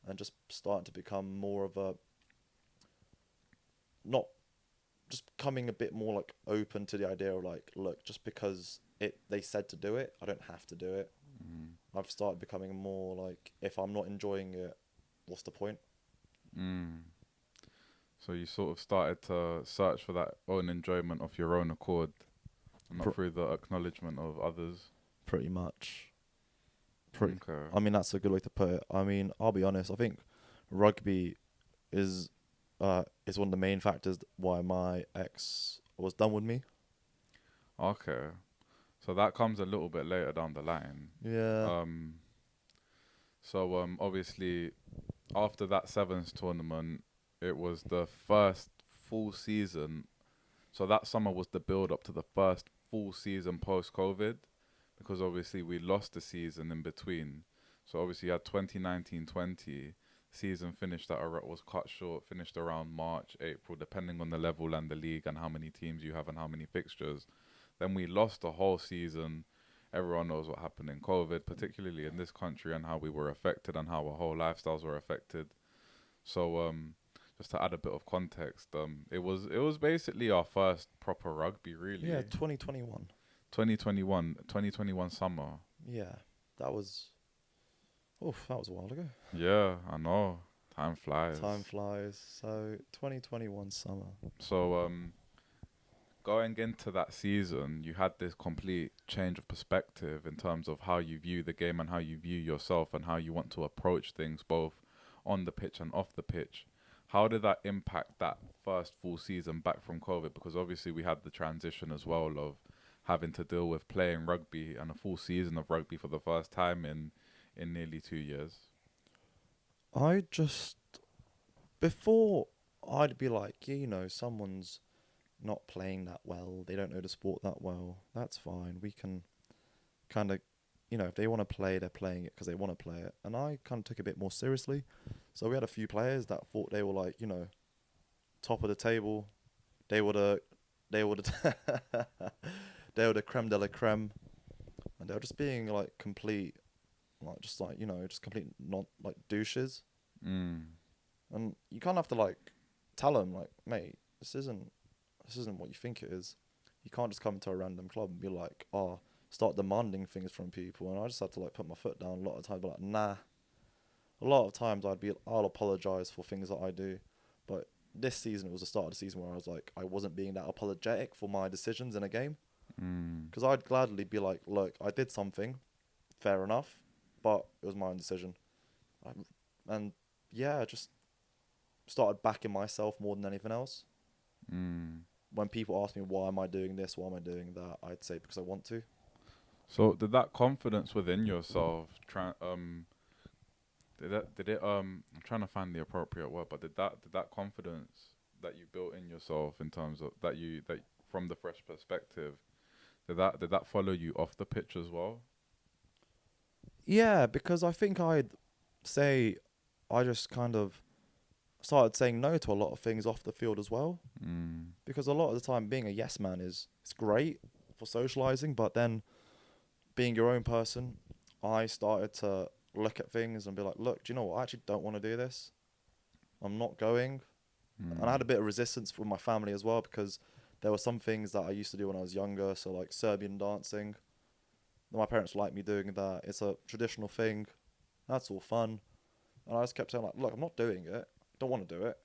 And just starting to become more of a, not, just becoming a bit more like open to the idea of like, look, just because they said to do it, I don't have to do it. I've started becoming more like, if I'm not enjoying it, what's the point? Mm. So you sort of started to search for that own enjoyment of your own accord, and not Pr- through the acknowledgement of others. Pretty much. Pretty. Okay. I mean, that's a good way to put it. I mean, I'll be honest. I think rugby is is one of the main factors why my ex was done with me. Okay. So that comes a little bit later down the line. Yeah. Um. Obviously, after that sevens tournament, it was the first full season. So that summer was the build up to the first full season post COVID, because obviously we lost the season in between. So obviously you had 2019-20 season finished was cut short, finished around March, April, depending on the level and the league and how many teams you have and how many fixtures. Then we lost the whole season. Everyone knows what happened in COVID, particularly in this country, and how we were affected and how our whole lifestyles were affected. So just to add a bit of context, it was basically our first proper rugby, Yeah. really. 2021. 2021 summer. Yeah. That was. Oof. That was a while ago. Yeah, I know. Time flies. Time flies. So 2021 summer. So going into that season, you had this complete change of perspective in terms of how you view the game and how you view yourself and how you want to approach things both on the pitch and off the pitch. How did that impact that first full season back from COVID? Because obviously we had the transition as well of having to deal with playing rugby and a full season of rugby for the first time in nearly 2 years. I just before I'd be like, yeah, someone's not playing that well. They don't know the sport that well. That's fine. We can kind of, if they want to play, they're playing it because they want to play it. And I kind of took it a bit more seriously. So we had a few players that thought they were like, top of the table. They were the they were the creme de la creme, and they were just being like complete, like just like just complete not like douches. Mm. And you kind of have to like tell them like, mate, this isn't what you think it is. You can't just come to a random club and be like, oh, start demanding things from people. And I just had to like put my foot down a lot of times, be like, nah. A lot of times I'll apologize for things that I do, but this season it was the start of the season where I was like, I wasn't being that apologetic for my decisions in a game, Mm. because I'd gladly be like, look, I did something, fair enough, but it was my own decision. And yeah, I just started backing myself more than anything else. Mm. When people ask me why am I doing this, why am I doing that, I'd say because I want to. So did that confidence within yourself I'm trying to find the appropriate word, but did that confidence that you built in yourself in terms of that from the fresh perspective, did that follow you off the pitch as well? Yeah, because I think I'd say I just kind of started saying no to a lot of things off the field as well. Mm. Because a lot of the time being a yes man it's great for socializing, but then being your own person, I started to look at things and be like, look, do you know what? I actually don't want to do this. I'm not going. And I had a bit of resistance from my family as well, because there were some things that I used to do when I was younger. So like Serbian dancing, my parents like me doing that. It's a traditional thing. That's all fun. And I just kept saying like, look, I'm not doing it. I don't want to do it.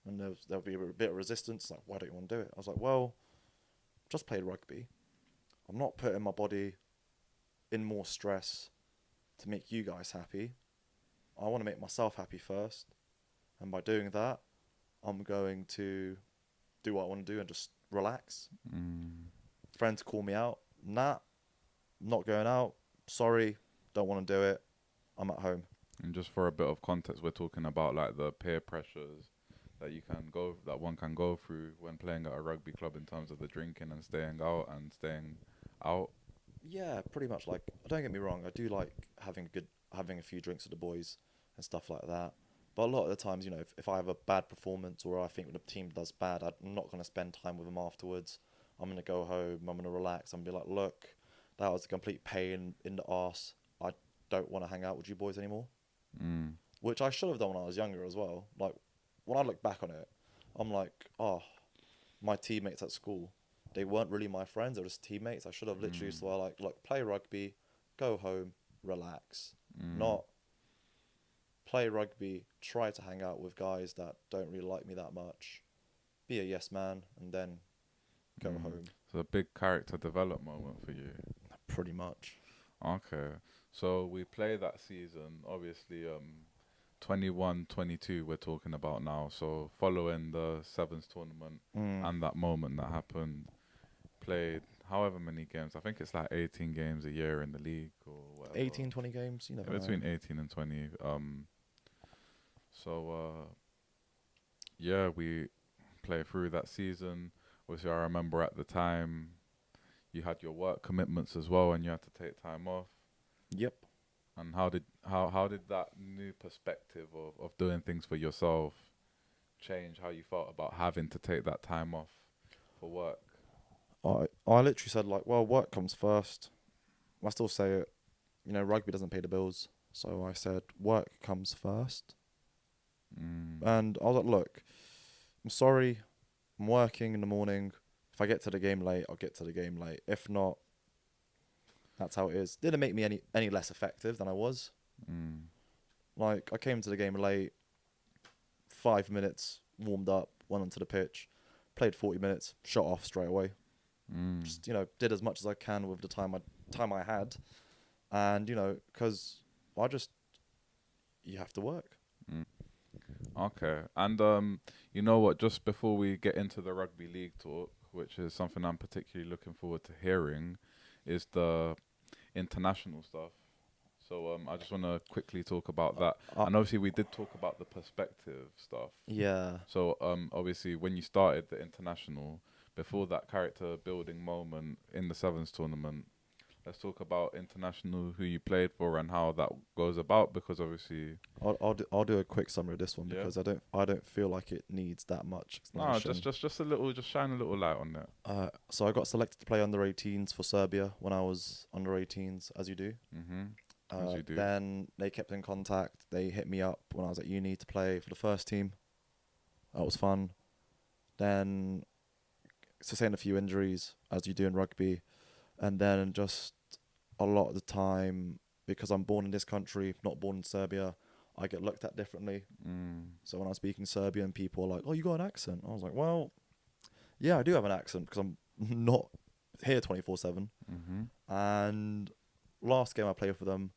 And there'll be a bit of resistance. Like, why don't you want to do it? I was like, well, just played rugby. I'm not putting my body in more stress to make you guys happy. I want to make myself happy first. And by doing that, I'm going to do what I want to do and just relax. Mm. Friends call me out. Nah, not going out. Sorry, don't want to do it. I'm at home. And just for a bit of context, we're talking about like the peer pressures that one can go through when playing at a rugby club in terms of the drinking and staying out. Yeah, pretty much. Like, don't get me wrong, I do like having a few drinks with the boys and stuff like that. But a lot of the times, if I have a bad performance or I think the team does bad, I'm not going to spend time with them afterwards. I'm going to go home, I'm going to relax, I'm going to be like, look, that was a complete pain in the arse. I don't want to hang out with you boys anymore. Mm. Which I should have done when I was younger as well. Like, when I look back on it, I'm like, oh, my teammates at school, they weren't really my friends, they were just teammates. I should have literally just like, look, play rugby, go home, relax. Mm. Not play rugby, try to hang out with guys that don't really like me that much, be a yes man, and then go home. So a big character development moment for you. Pretty much. Okay. So we play that season, obviously 21-22 we're talking about now. So following the Sevens tournament and that moment that happened, played however many games. I think it's like 18 games a year in the league or whatever. 18, 20 games, you never know. Between 18 and 20. Yeah, we play through that season. Obviously, I remember at the time you had your work commitments as well, and you had to take time off. Yep. And how did that new perspective of doing things for yourself change how you felt about having to take that time off for work? I literally said, like, well, work comes first. I still say it. You know, rugby doesn't pay the bills. So I said, work comes first. And I was like, look, I'm sorry. I'm working in the morning. If I get to the game late, I'll get to the game late. If not, that's how it is. Didn't make me any less effective than I was. Like, I came to the game late, 5 minutes, warmed up, went onto the pitch, played 40 minutes, shot off straight away. Just, you know, did as much as I can with the time I had. And, you know, because you have to work. Okay. And you know what, just before we get into the rugby league talk, which is something I'm particularly looking forward to hearing, is the international stuff. So I just want to quickly talk about that. And obviously we did talk about the perspective stuff. Yeah. So obviously when you started the international, before that character building moment in the Sevens tournament, let's talk about international, who you played for and how that goes about, because obviously... I'll do a quick summary of this one, Yeah. because I don't feel like it needs that much No, explanation. just a little, just shine a little light on that. So I got selected to play under 18s for Serbia when I was under 18s, as you do. As you do. Then they kept in contact. They hit me up when I was at uni to play for the first team. That was fun. Then sustained a few injuries, as you do in rugby. And then just a lot of the time, because I'm born in this country, not born in Serbia, I get looked at differently. So when I'm speaking Serbian, people are like, oh, you got an accent. I was like, well, yeah, I do have an accent because I'm not here 24/7. And last game I played for them,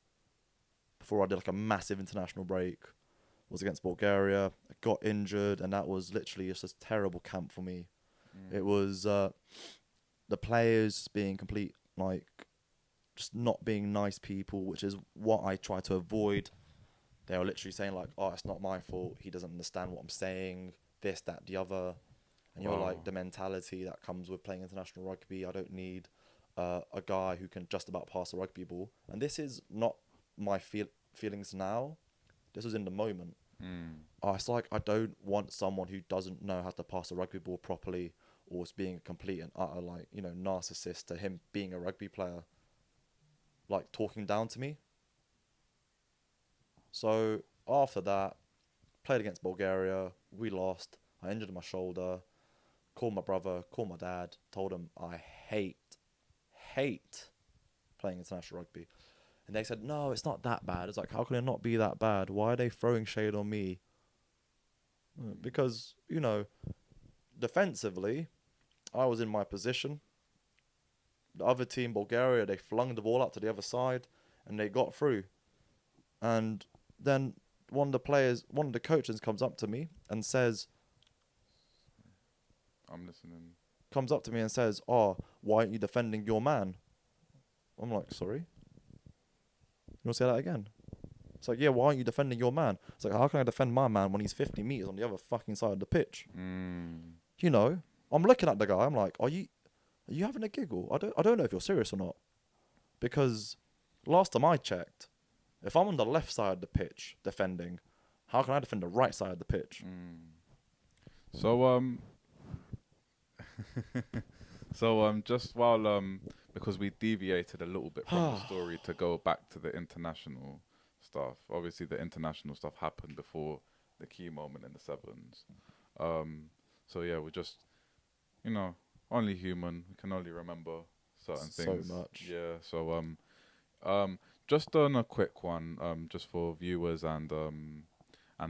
before I did like a massive international break, was against Bulgaria. I got injured, and that was literally just a terrible camp for me. It was the players being complete, like, just not being nice people, which is what I try to avoid. They were literally saying like, oh, it's not my fault, he doesn't understand what I'm saying, this, that, the other. And you're like, the mentality that comes with playing international rugby, I don't need a guy who can just about pass a rugby ball. And this is not my feelings now. This was in the moment. It's like, I don't want someone who doesn't know how to pass a rugby ball properly, or is being a complete and utter, like, you know, narcissist to him being a rugby player, like, talking down to me. So after that, played against Bulgaria. We lost. I injured my shoulder. Called my brother, called my dad, told him I hate playing international rugby. And they said, no, it's not that bad. It's like, how can it not be that bad? Why are they throwing shade on me? Because, you know, defensively, I was in my position. The other team, Bulgaria, they flung the ball out to the other side and they got through. And then one of the coaches comes up to me and says, I'm listening. oh, why aren't you defending your man? I'm like, sorry? You want to say that again? It's like, yeah, why aren't you defending your man? It's like, how can I defend my man when he's 50 meters on the other fucking side of the pitch? You know, I'm looking at the guy. I'm like, are you having a giggle? I don't know if you're serious or not. Because last time I checked, if I'm on the left side of the pitch defending, how can I defend the right side of the pitch? So just while because we deviated a little bit from the story to go back to the international stuff. Obviously, the international stuff happened before the key moment in the Sevens. So yeah, we're just, you know, only human. We can only remember certain things. So much. Yeah. So just on a quick one, just for viewers and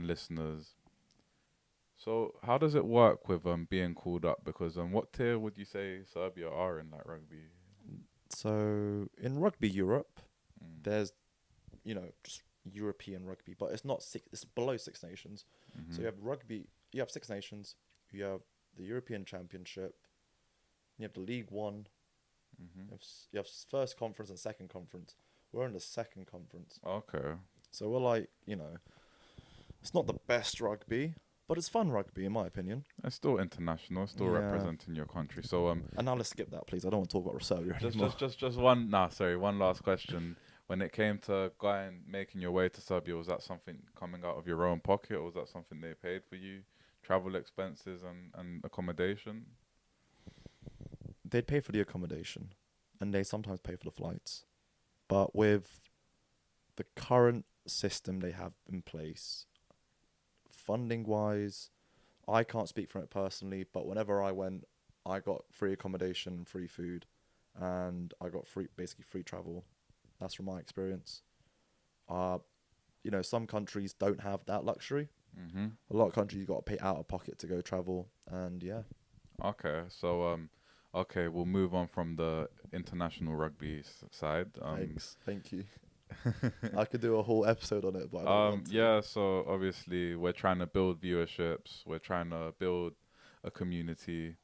listeners. So how does it work with being called up? Because what tier would you say Serbia are in like rugby? So in rugby Europe, Mm. there's just European rugby, but it's not six. It's below Six Nations. Mm-hmm. So you have rugby. You have Six Nations. You have the European Championship. You have the League One. Mm-hmm. You have first conference and second conference. We're in the second conference. Okay. So we're like, it's not the best rugby, but it's fun rugby in my opinion. It's still international, still Yeah. representing your country. So And now let's skip that, please. I don't want to talk about Serbia just anymore. one last question. When it came to going making your way to Serbia, was that something coming out of your own pocket, or was that something they paid for you? Travel expenses and accommodation? They'd pay for the accommodation, and they sometimes pay for the flights. But with the current system they have in place, funding-wise, I can't speak from it personally, but whenever I went, I got free accommodation, free food, and I got basically free travel. That's from my experience. Some countries don't have that luxury. Mm-hmm. A lot of countries you got to pay out of pocket to go travel, and yeah. Okay, so okay, we'll move on from the international rugby side. Thanks, thank you. I could do a whole episode on it, but I don't want to. Yeah, so obviously we're trying to build viewerships, we're trying to build a community.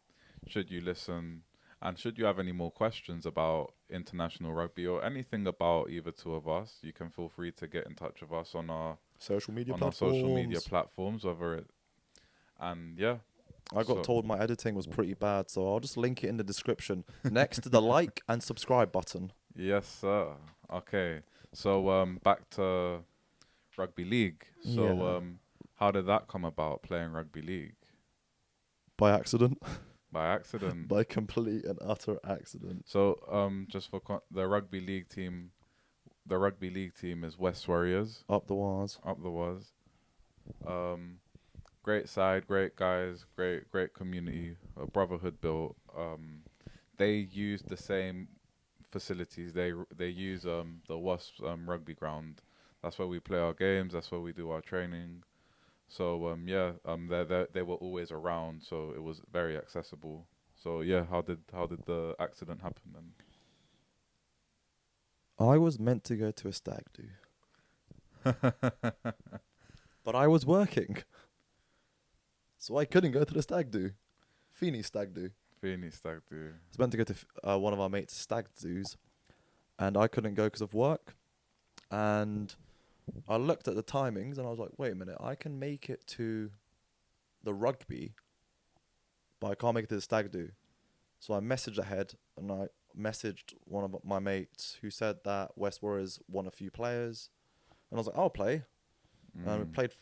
Should you listen, and should you have any more questions about international rugby or anything about either two of us, you can feel free to get in touch with us on our Social media our platforms. social media platforms, whether it and yeah. I got told my editing was pretty bad, so I'll just link it in the description next to the like and subscribe button. Yes, sir. Okay, so back to rugby league. So Yeah. how did that come about? Playing rugby league By accident. by accident. By complete and utter accident. So just for the rugby league team is West Warriors. Up the wires. Up the was. Great side, great guys, great community, a brotherhood built. They use the same facilities. They use the Wasps rugby ground. That's where we play our games. That's where we do our training. So they were always around. So it was very accessible. So yeah, how did the accident happen then? I was meant to go to a stag do. But I was working. So I couldn't go to the stag do. Feeney stag do. Feeney stag do. I was meant to go to one of our mates' stag do's, and I couldn't go because of work. And I looked at the timings, and I was like, wait a minute, I can make it to the rugby, but I can't make it to the stag do. So I messaged ahead, and I messaged one of my mates who said that West Warriors won a few players. And I was like, I'll play. And we played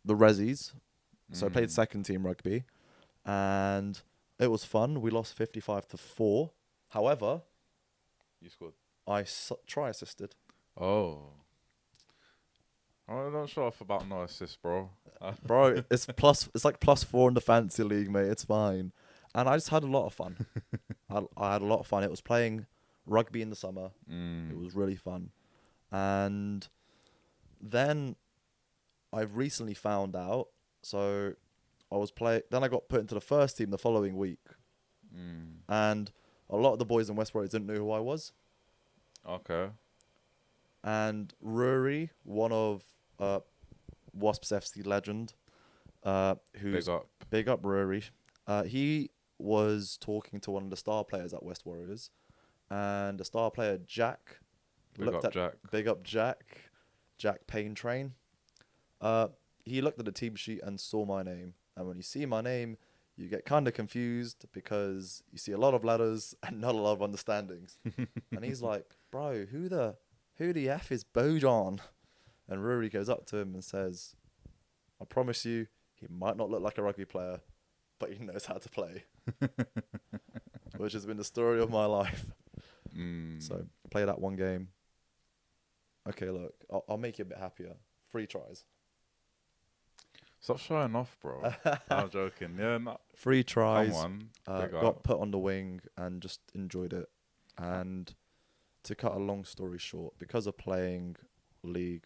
the Rezzies. So I played second team rugby. And it was fun. We lost 55-4. However, You scored. I try assisted. Oh. I'm not sure off about no assist, bro. Bro, it's like +4 in the fantasy league, mate. It's fine. And I just had a lot of fun. I had a lot of fun. It was playing rugby in the summer. It was really fun. And then I've recently found out. So then I got put into the first team the following week. And a lot of the boys in West Warriors didn't know who I was. Okay. And Rory, one of Wasps FC legend, who's big up Rory, he was talking to one of the star players at West Warriors, and the star player Jack, big up Jack Payne Train. He looked at the team sheet and saw my name, and when you see my name, you get kind of confused because you see a lot of letters and not a lot of understandings. And he's like, bro, who the F is Bojan? And Rory goes up to him and says, I promise you, he might not look like a rugby player, but he knows how to play. Which has been the story of my life. So, play that one game. Okay, look, I'll make you a bit happier. 3 tries. Stop showing off, bro. I'm joking. Yeah, no. 3 tries. Come on. Got put on the wing and just enjoyed it. And to cut a long story short, because of playing league,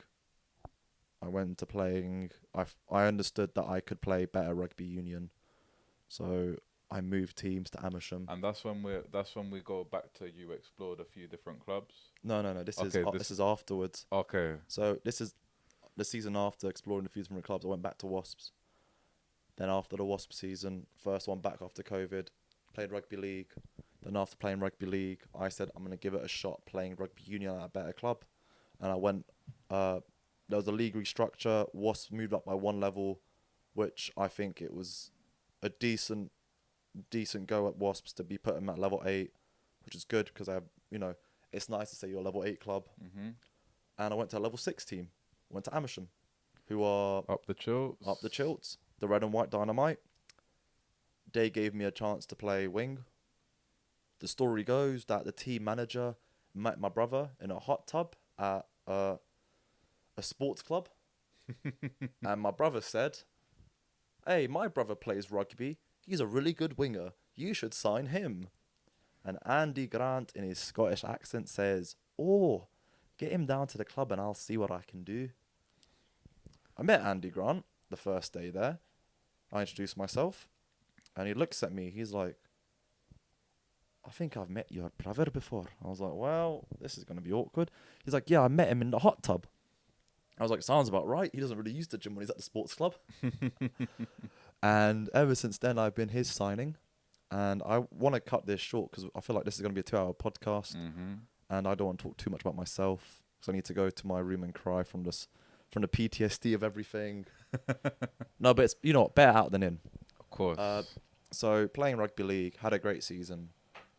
I went into playing. I understood that I could play better rugby union, so I moved teams to Amersham. And that's when we go back to you explored a few different clubs. No. This Okay, this is afterwards. Okay. So this is the season after exploring a few different clubs. I went back to Wasps. Then after the Wasp season, first one back after COVID, played rugby league. Then after playing rugby league, I said I'm going to give it a shot playing rugby union at a better club. And I went, there was a league restructure. Wasps moved up by one level, which I think it was a decent go at Wasps to be put them at level 8, which is good because it's nice to say you're a level 8 club. Mm-hmm. And I went to a level 6 team, went to Amersham, who are Up the Chilts. The Red and White Dynamite. They gave me a chance to play wing. The story goes that the team manager met my brother in a hot tub at a sports club. And my brother said, "Hey, my brother plays rugby. He's a really good winger. You should sign him." And Andy Grant, in his Scottish accent, says, "Oh, get him down to the club and I'll see what I can do." I met Andy Grant the first day there. I introduced myself, and he looks at me. He's like, "I think I've met your brother before." I was like, "Well, this is going to be awkward." He's like, "Yeah, I met him in the hot tub." I was like, "Sounds about right. He doesn't really use the gym when he's at the sports club." And ever since then, I've been his signing. And I want to cut this short because I feel like this is going to be a 2-hour podcast. Mm-hmm. And I don't want to talk too much about myself because I need to go to my room and cry from the PTSD of everything. No, but it's, better out than in. Of course. So playing rugby league, had a great season.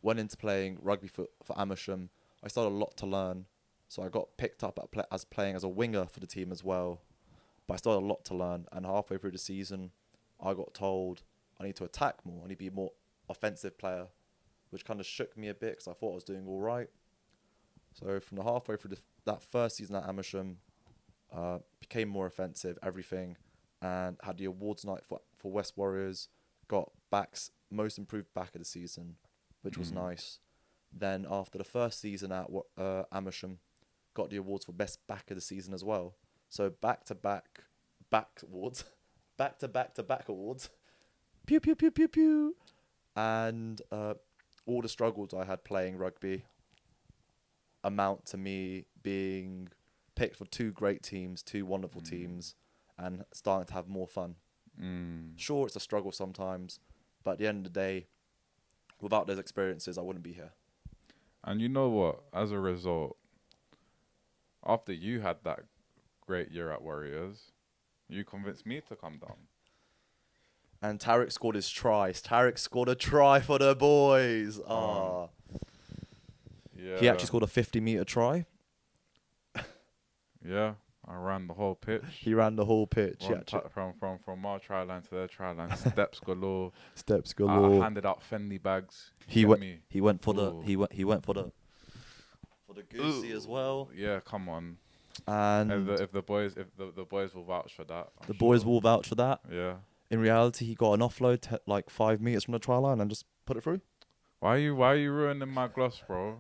Went into playing rugby for Amersham. I started a lot to learn. So I got picked up as playing as a winger for the team as well. But I still had a lot to learn. And halfway through the season, I got told I need to attack more. I need to be a more offensive player, which kind of shook me a bit because I thought I was doing all right. So from the halfway through that first season at Amersham, became more offensive, everything, and had the awards night for West Warriors. Got backs most improved back of the season, which was nice. Then after the first season at Amersham, got the awards for best back of the season as well. So back to back awards, back to back awards. Pew pew pew pew pew, and all the struggles I had playing rugby amount to me being picked for 2 great teams, 2 wonderful teams, and starting to have more fun. Sure, it's a struggle sometimes, but at the end of the day, without those experiences, I wouldn't be here. And you know what? As a result, after you had that great year at Warriors, you convinced me to come down. And Tarek scored his tries. Tarek scored a try for the boys. Yeah. He actually scored a 50-meter try. Yeah, I ran the whole pitch. He ran the whole pitch. From our try line to their try line, steps galore. Steps galore. I handed out Fendi bags. He went for the goosey as well. Yeah, come on. And if the boys will vouch for that. The boys will vouch for that. Yeah. In reality, he got an offload like 5 meters from the try line and just put it through. Why are you ruining my gloss, bro?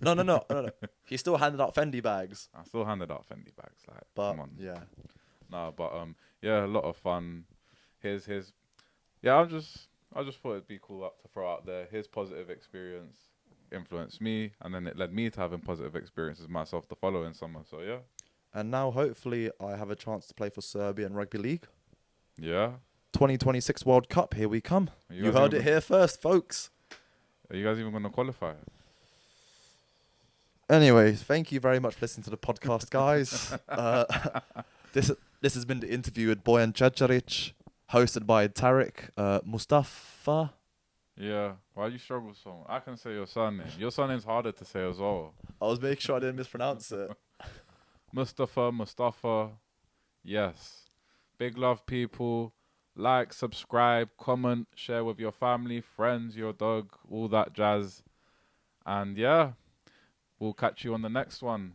No. He still handed out Fendi bags. I still handed out Fendi bags, But come on. yeah. No, but yeah, a lot of fun. I just thought it'd be cool to throw out there. His positive experience influenced me, and then it led me to having positive experiences myself the following summer. So yeah. And now hopefully I have a chance to play for Serbia in rugby league. Yeah. 2026 World Cup, here we come. You heard it here first, folks. Are you guys even going to qualify? Anyway, thank you very much for listening to the podcast, guys. This has been the interview with Bojan Cecaric, hosted by Tarek Mustafa. Yeah. Why you struggle so much? I can say your surname. Your surname's harder to say as well. I was making sure I didn't mispronounce it. Mustafa. Yes. Big love, people. Like, subscribe, comment, share with your family, friends, your dog, all that jazz. And yeah, we'll catch you on the next one.